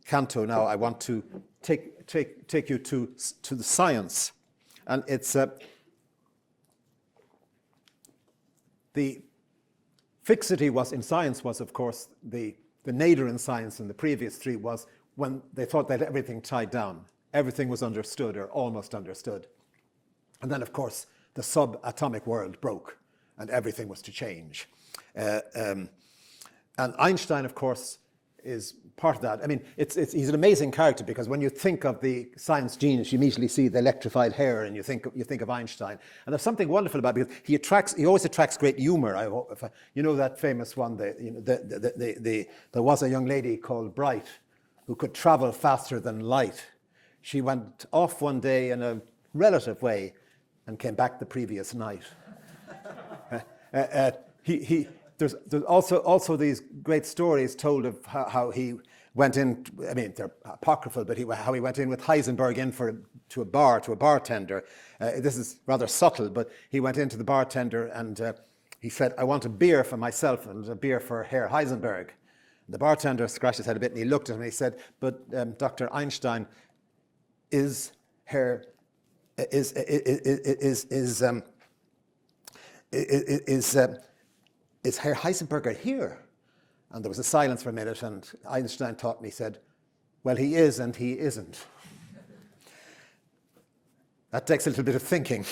canto now, I want to take you to the science. And it's the fixity was in science was, of course, the nadir in science in the previous three was when they thought they had everything tied down. Everything was understood or almost understood. And then, of course, the subatomic world broke and everything was to change. And Einstein, of course, is part of that. I mean, he's an amazing character because when you think of the science genius, you immediately see the electrified hair and you think of Einstein. And there's something wonderful about it because he always attracts great humor. You know that famous one, there was a young lady called Bright who could travel faster than light. She went off one day in a relative way and came back the previous night. There's also these great stories told of how he went in. I mean, they're apocryphal, but how he went in with Heisenberg to a bartender. This is rather subtle, but he went into the bartender and he said, "I want a beer for myself and a beer for Herr Heisenberg." The bartender scratched his head a bit and he looked at him and he said, "But Dr. Einstein, is Herr Heisenberger here?" And there was a silence for a minute, and Einstein thought, and he said, "Well, he is and he isn't." That takes a little bit of thinking.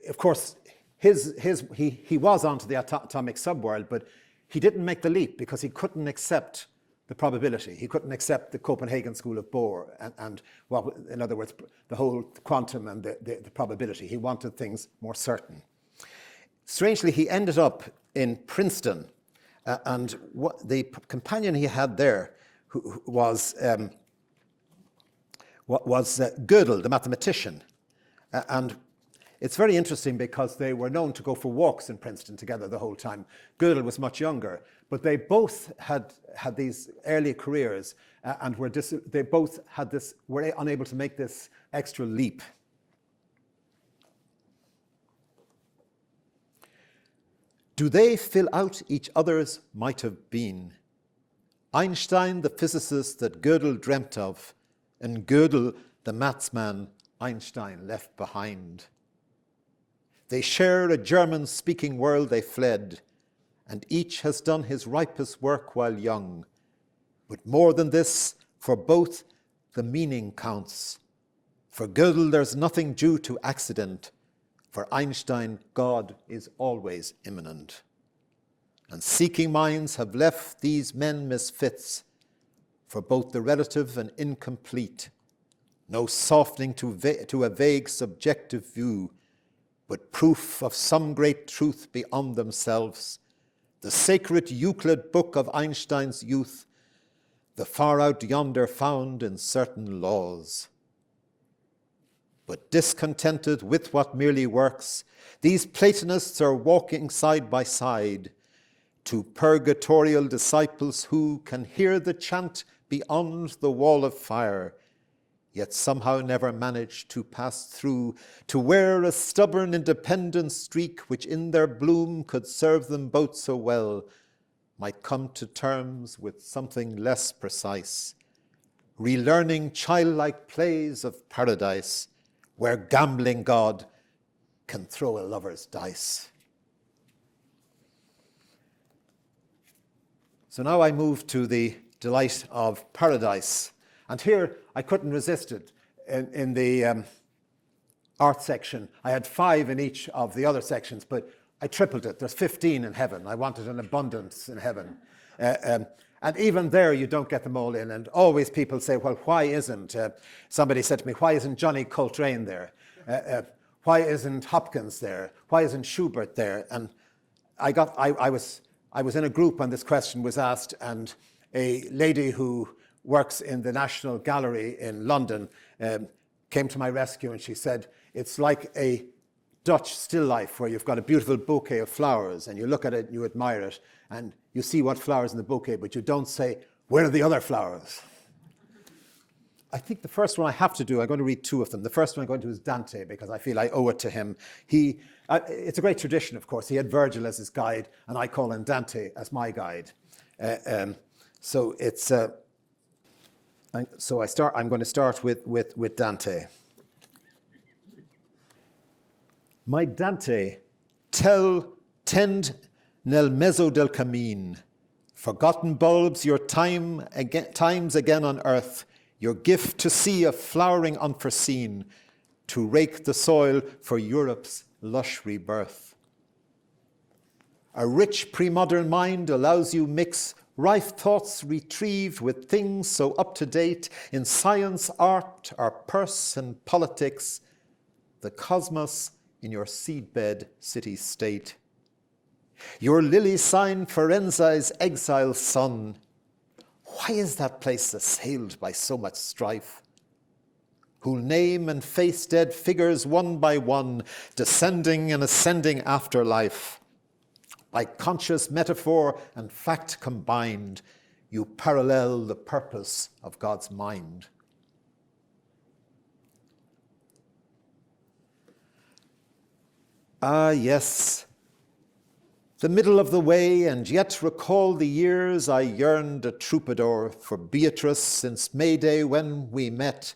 Of course, he was onto the atomic subworld, but he didn't make the leap because he couldn't accept the probability. He couldn't accept the Copenhagen School of Bohr and well, in other words, the whole quantum and the probability. He wanted things more certain. Strangely, he ended up in Princeton, and the companion he had there was Godel, the mathematician. And it's very interesting because they were known to go for walks in Princeton together the whole time. Godel was much younger, but they both had these early careers and were unable to make this extra leap. Do they fill out each other's might have been? Einstein, the physicist that Godel dreamt of, and Godel, the mathsman Einstein left behind. They share a German-speaking world they fled, and each has done his ripest work while young. But more than this, for both the meaning counts. For Godel there's nothing due to accident. For Einstein, God is always immanent. And seeking minds have left these men misfits, for both the relative and incomplete. No softening to a vague subjective view, but proof of some great truth beyond themselves. The sacred Euclid book of Einstein's youth, the far out yonder found in certain laws. But discontented with what merely works, these Platonists are walking side by side, two purgatorial disciples who can hear the chant beyond the wall of fire, yet somehow never manage to pass through, to wear a stubborn independent streak which in their bloom could serve them both so well, might come to terms with something less precise, relearning childlike plays of paradise, where gambling God can throw a lover's dice. So now I move to the delight of paradise. And here I couldn't resist it. In the art section, I had 5 in each of the other sections, but I tripled it. There's 15 in heaven. I wanted an abundance in heaven. And even there, you don't get them all in. And always people say, well, why isn't, somebody said to me, why isn't Johnny Coltrane there? Why isn't Hopkins there? Why isn't Schubert there? And I was in a group when this question was asked, and a lady who works in the National Gallery in London came to my rescue, and she said, it's like a Dutch still life where you've got a beautiful bouquet of flowers and you look at it and you admire it and you see what flowers in the bouquet, but you don't say, where are the other flowers? I think the first one I have to do, I'm going to read 2 of them. The first one I'm going to do is Dante, because I feel I owe it to him. It's a great tradition, of course. He had Virgil as his guide, and I call in Dante as my guide. I'm going to start with Dante. My Dante, tend nel mezzo del cammin, forgotten bulbs, your times again on earth, your gift to see a flowering unforeseen, to rake the soil for Europe's lush rebirth. A rich pre-modern mind allows you mix rife thoughts retrieved with things so up to date in science, art, our purse and politics, the cosmos in your seedbed city-state. Your lily sign Firenze's exile sun. Why is that place assailed by so much strife? who'll name and face dead figures one by one, descending and ascending afterlife. By conscious metaphor and fact combined, you parallel the purpose of God's mind. Ah, yes, the middle of the way, and yet recall the years I yearned a troubadour for Beatrice since May Day when we met,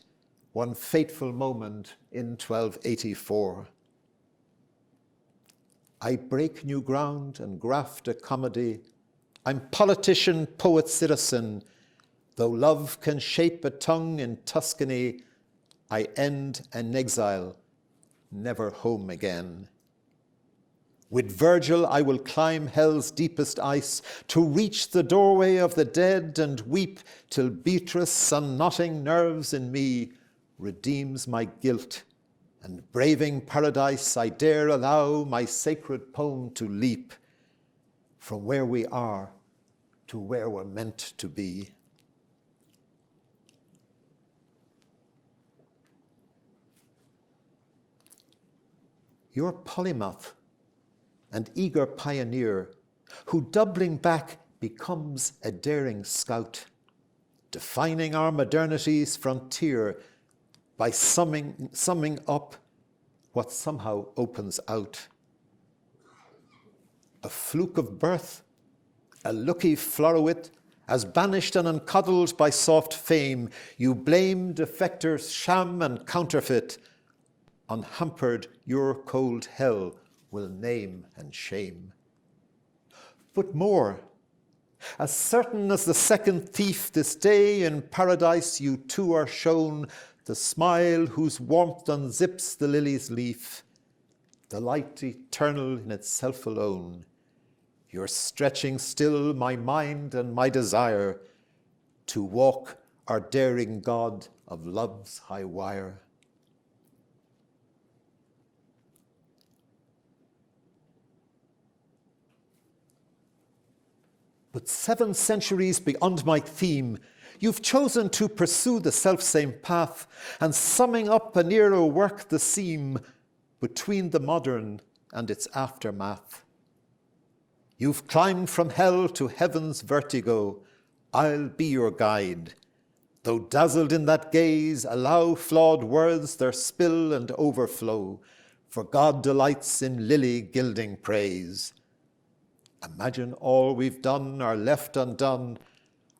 one fateful moment in 1284. I break new ground and graft a comedy. I'm politician, poet, citizen. Though love can shape a tongue in Tuscany, I end an exile, never home again. With Virgil I will climb hell's deepest ice to reach the doorway of the dead and weep till Beatrice, unknotting nerves in me, redeems my guilt. And braving paradise, I dare allow my sacred poem to leap from where we are to where we're meant to be. You're polymath and eager pioneer who, doubling back, becomes a daring scout, defining our modernity's frontier by summing up what somehow opens out. A fluke of birth, a lucky florowit, as banished and uncuddled by soft fame, you blame defectors, sham and counterfeit. Unhampered, your cold hell will name and shame. But more, as certain as the second thief this day in paradise you too are shown, the smile whose warmth unzips the lily's leaf, the light eternal in itself alone. You're stretching still my mind and my desire to walk our daring God of love's high wire. But 7 centuries beyond my theme, you've chosen to pursue the selfsame path, and summing up an era work the seam between the modern and its aftermath. You've climbed from hell to heaven's vertigo. I'll be your guide. Though dazzled in that gaze, allow flawed words their spill and overflow, for God delights in lily gilding praise. Imagine all we've done are left undone,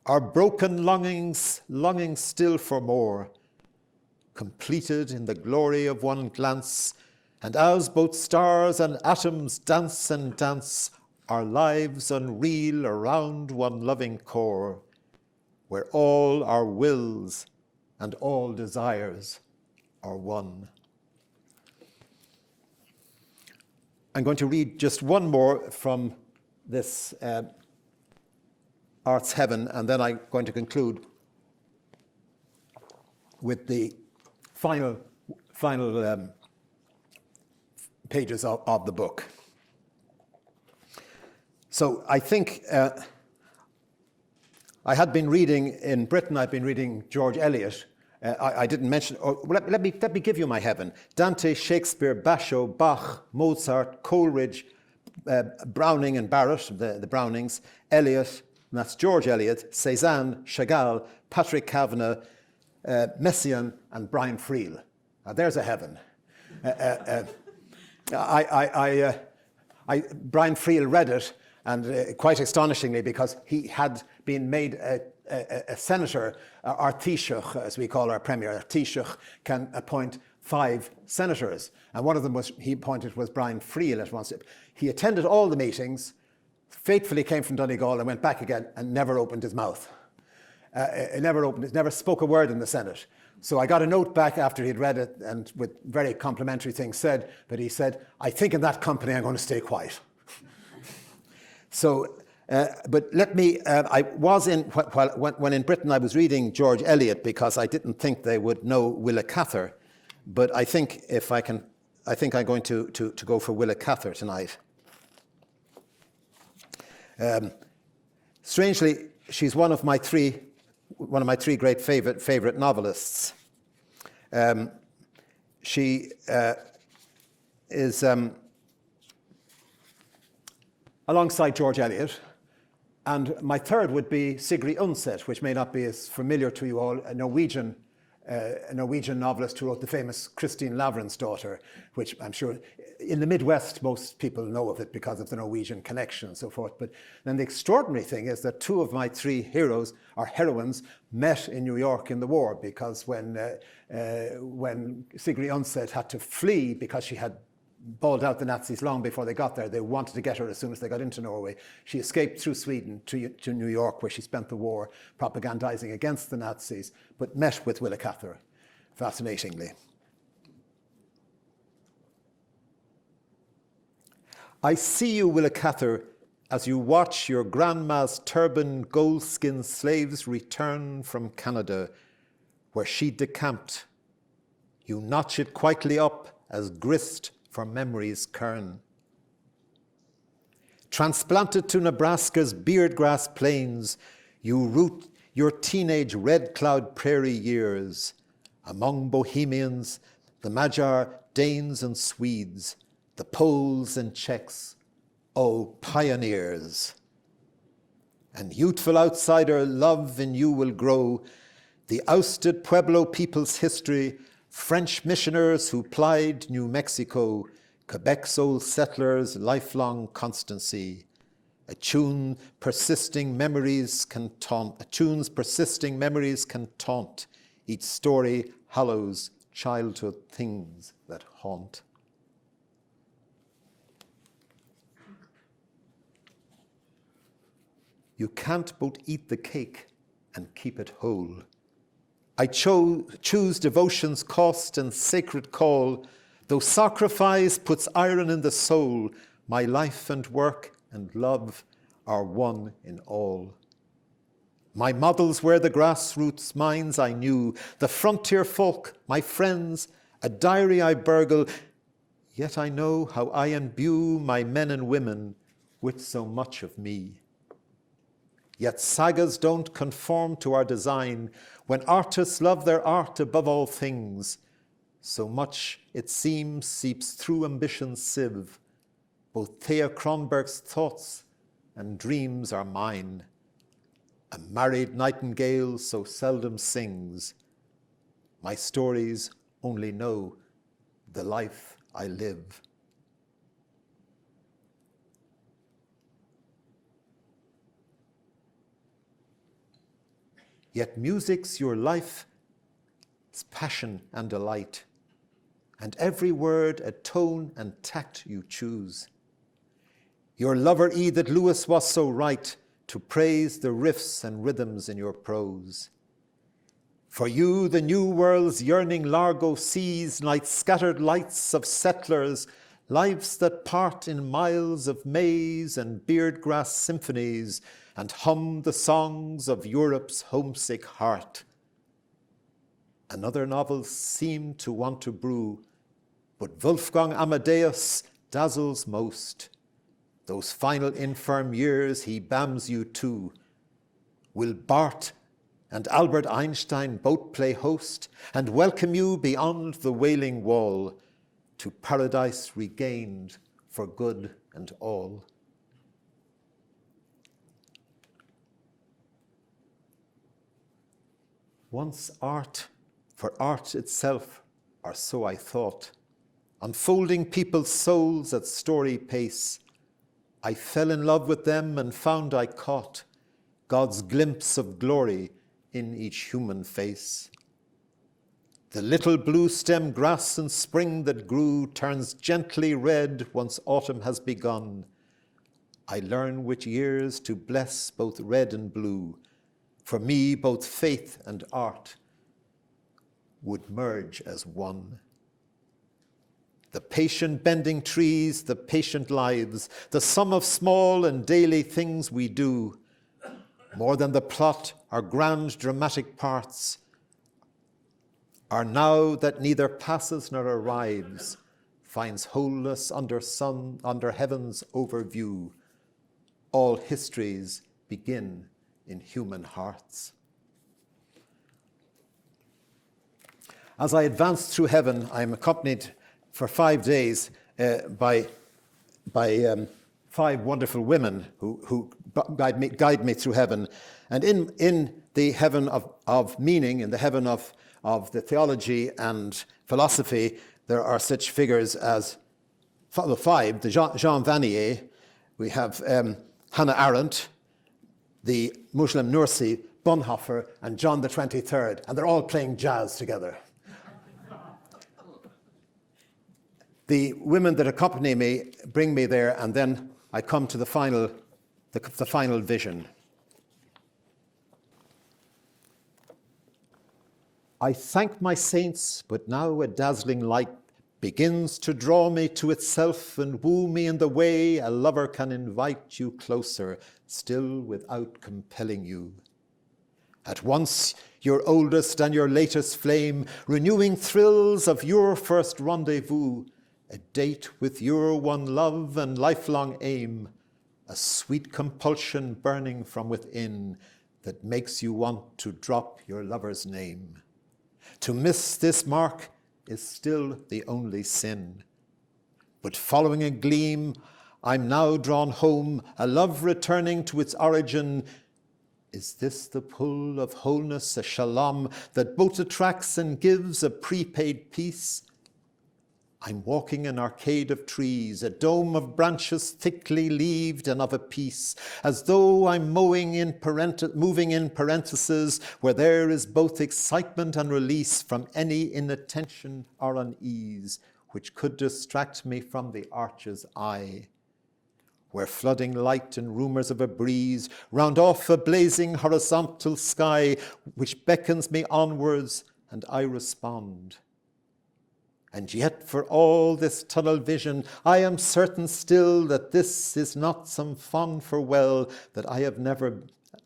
our broken longings longing still for more, completed in the glory of one glance, and as both stars and atoms dance and dance, our lives unreal around one loving core, where all our wills and all desires are one. I'm going to read just one more from this Art's Heaven, and then I'm going to conclude with the final pages of the book. So I think I had been reading in Britain, I've been reading George Eliot. I didn't mention, let me give you my heaven. Dante, Shakespeare, Basho, Bach, Mozart, Coleridge, Browning and Barrett, the Brownings, Eliot, and that's George Eliot, Cézanne, Chagall, Patrick Kavanagh, Messiaen, and Brian Friel. There's a heaven. Brian Friel read it, and quite astonishingly, because he had been made a senator, our Taoiseach, as we call our premier, our Taoiseach can appoint 5 senators, and one of them he appointed was Brian Friel at once. He attended all the meetings, faithfully came from Donegal and went back again and never opened his mouth. Never spoke a word in the Senate. So I got a note back after he'd read it, and with very complimentary things said, but he said, I think in that company I'm going to stay quiet. So, but let me, I was when in Britain I was reading George Eliot because I didn't think they would know Willa Cather, but I think I'm going to go for Willa Cather tonight. Strangely, she's one of my three great favorite novelists. She is alongside George Eliot. And my third would be Sigrid Undset, which may not be as familiar to you all, a Norwegian novelist who wrote the famous Christine Lavransdatter, which I'm sure in the Midwest most people know of it because of the Norwegian connection and so forth. But then the extraordinary thing is that two of my three heroes, or heroines, met in New York in the war, because when Sigrid Undset had to flee because she had bawled out the Nazis long before they got there. They wanted to get her as soon as they got into Norway. She escaped through Sweden to New York, where she spent the war propagandizing against the Nazis, but met with Willa Cather, fascinatingly. I see you, Willa Cather, as you watch your grandma's turban gold-skinned slaves return from Canada, where she decamped. You notch it quietly up as grist for memory's kern. Transplanted to Nebraska's beardgrass plains, you root your teenage red cloud prairie years among Bohemians, the Magyar, Danes and Swedes, the Poles and Czechs, oh pioneers. And youthful outsider love in you will grow, the ousted Pueblo people's history, French missioners who plied New Mexico, Quebec's old settlers' lifelong constancy. A tune's persisting memories can taunt. Each story hallows childhood things that haunt. You can't both eat the cake and keep it whole. I choose devotion's cost and sacred call. Though sacrifice puts iron in the soul, my life and work and love are one in all. My models were the grassroots minds I knew, the frontier folk, my friends, a diary I burgle, yet I know how I imbue my men and women with so much of me. Yet sagas don't conform to our design when artists love their art above all things. So much, it seems, seeps through ambition's sieve. Both Thea Kronberg's thoughts and dreams are mine. A married nightingale so seldom sings. My stories only know the life I live. Yet music's your life's passion and delight, and every word a tone and tact you choose. Your lover E that Lewis was so right to praise the riffs and rhythms in your prose. For you the new world's yearning Largo sees, like scattered lights of settlers, lives that part in miles of maize and beardgrass symphonies, and hum the songs of Europe's homesick heart. Another novel seemed to want to brew, but Wolfgang Amadeus dazzles most. Those final infirm years he bams you to. Will Barth and Albert Einstein both play host and welcome you beyond the Wailing Wall to paradise regained for good and all? Once art for art itself, or so I thought, unfolding people's souls at story pace, I fell in love with them and found I caught God's glimpse of glory in each human face. The little blue stem grass in spring that grew turns gently red once autumn has begun. I learn which years to bless both red and blue. For me, both faith and art would merge as one. The patient bending trees, the patient lives, the sum of small and daily things we do, more than the plot or grand dramatic parts, are now that neither passes nor arrives, finds wholeness under heaven's overview. All histories begin in human hearts. As I advance through heaven, I am accompanied for 5 days by 5 wonderful women who guide me through heaven. And in the heaven of meaning, in the heaven of the theology and philosophy, there are such figures as the 5, the Jean Vanier, we have Hannah Arendt, the Muslim Nursi, Bonhoeffer, and John the 23rd, and they're all playing jazz together. The women that accompany me bring me there, and then I come to the final vision. I thank my saints, but now a dazzling light begins to draw me to itself and woo me in the way a lover can invite you closer, still without compelling you. At once your oldest and your latest flame, renewing thrills of your first rendezvous, a date with your one love and lifelong aim, a sweet compulsion burning from within that makes you want to drop your lover's name. To miss this mark is still the only sin. But following a gleam, I'm now drawn home, a love returning to its origin. Is this the pull of wholeness, a shalom that both attracts and gives a prepaid peace? I'm walking an arcade of trees, a dome of branches thickly leaved and of a piece, as though I'm moving in parentheses where there is both excitement and release from any inattention or unease which could distract me from the arch's eye, where flooding light and rumours of a breeze round off a blazing horizontal sky which beckons me onwards and I respond. And yet for all this tunnel vision, I am certain still that this is not some fond farewell, that I have never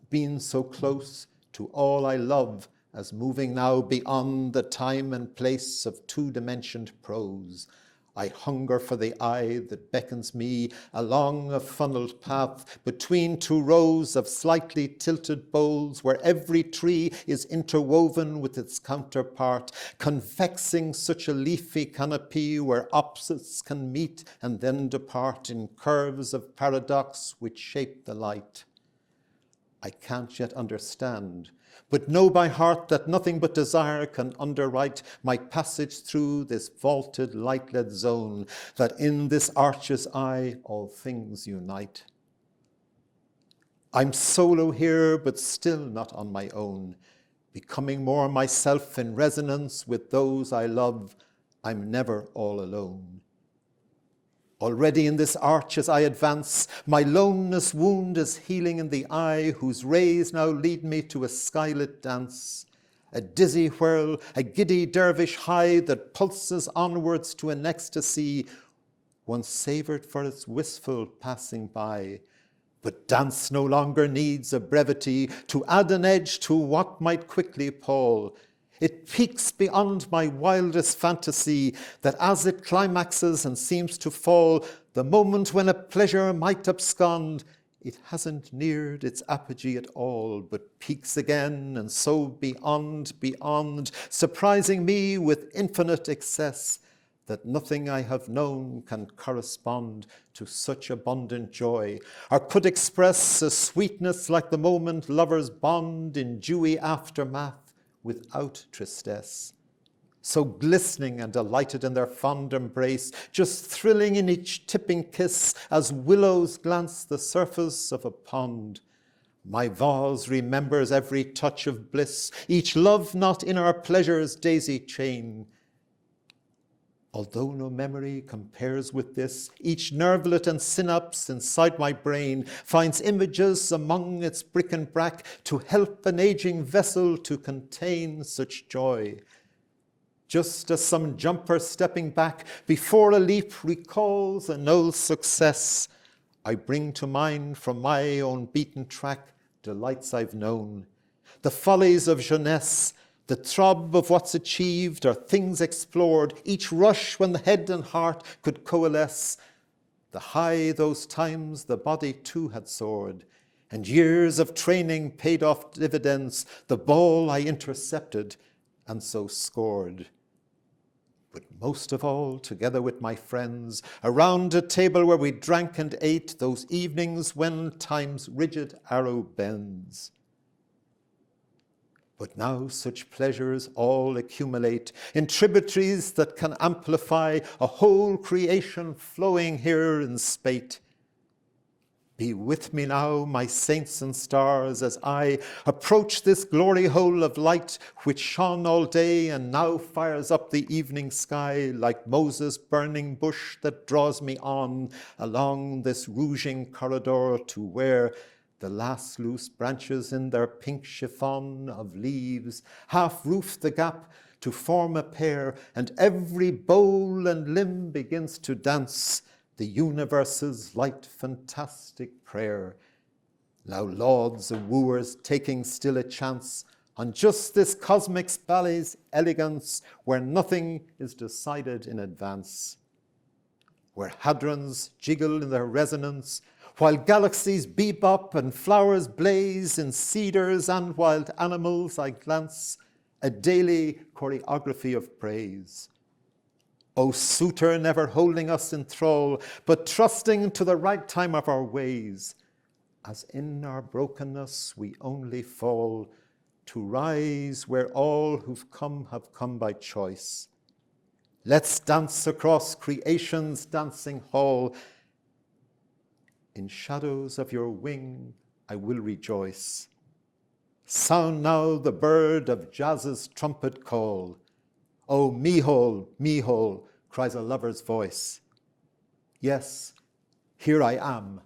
been so close to all I love as moving now beyond the time and place of two-dimensioned prose. I hunger for the eye that beckons me along a funneled path between 2 rows of slightly tilted boles where every tree is interwoven with its counterpart, convexing such a leafy canopy where opposites can meet and then depart in curves of paradox which shape the light. I can't yet understand, but know by heart that nothing but desire can underwrite my passage through this vaulted light-led zone, that in this arch's eye all things unite. I'm solo here, but still not on my own, becoming more myself in resonance with those I love. I'm never all alone. Already in this arch as I advance, my loneness wound is healing in the eye, whose rays now lead me to a skylit dance. A dizzy whirl, a giddy dervish high that pulses onwards to an ecstasy, once savoured for its wistful passing by. But dance no longer needs a brevity to add an edge to what might quickly pall. It peaks beyond my wildest fantasy, that as it climaxes and seems to fall, the moment when a pleasure might abscond, it hasn't neared its apogee at all, but peaks again, and so beyond, surprising me with infinite excess, that nothing I have known can correspond to such abundant joy, or could express a sweetness like the moment lovers bond in dewy aftermath, without tristesse, so glistening and delighted in their fond embrace, just thrilling in each tipping kiss as willows glance the surface of a pond. My vase remembers every touch of bliss, each love knot in our pleasure's daisy chain. Although no memory compares with this, each nervelet and synapse inside my brain finds images among its bric-a-brac to help an aging vessel to contain such joy. Just as some jumper stepping back before a leap recalls an old success, I bring to mind from my own beaten track delights I've known, the follies of jeunesse, the throb of what's achieved or things explored, each rush when the head and heart could coalesce, the high those times the body too had soared, and years of training paid off dividends, the ball I intercepted and so scored. most of all, together with my friends, around a table where we drank and ate those evenings when time's rigid arrow bends. But now such pleasures all accumulate in tributaries that can amplify a whole creation flowing here in spate. Be with me now, my saints and stars, as I approach this glory hole of light which shone all day and now fires up the evening sky like Moses' burning bush that draws me on along this rouging corridor to where the last loose branches in their pink chiffon of leaves half roof the gap to form a pair, and every bole and limb begins to dance the universe's light fantastic prayer. Now lauds and wooers taking still a chance on just this cosmic ballet's elegance, where nothing is decided in advance, where hadrons jiggle in their resonance, while galaxies bebop and flowers blaze in cedars and wild animals I glance, a daily choreography of praise. O suitor never holding us in thrall, but trusting to the right time of our ways, as in our brokenness we only fall, to rise where all who've come have come by choice. Let's dance across creation's dancing hall. In shadows of your wing, I will rejoice. Sound now the bird of jazz's trumpet call. Oh, Micheal, Micheal, cries a lover's voice. Yes, here I am,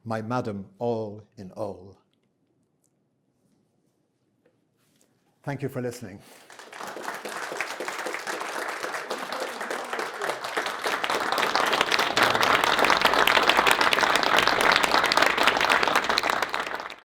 my madam all in all. Thank you for listening.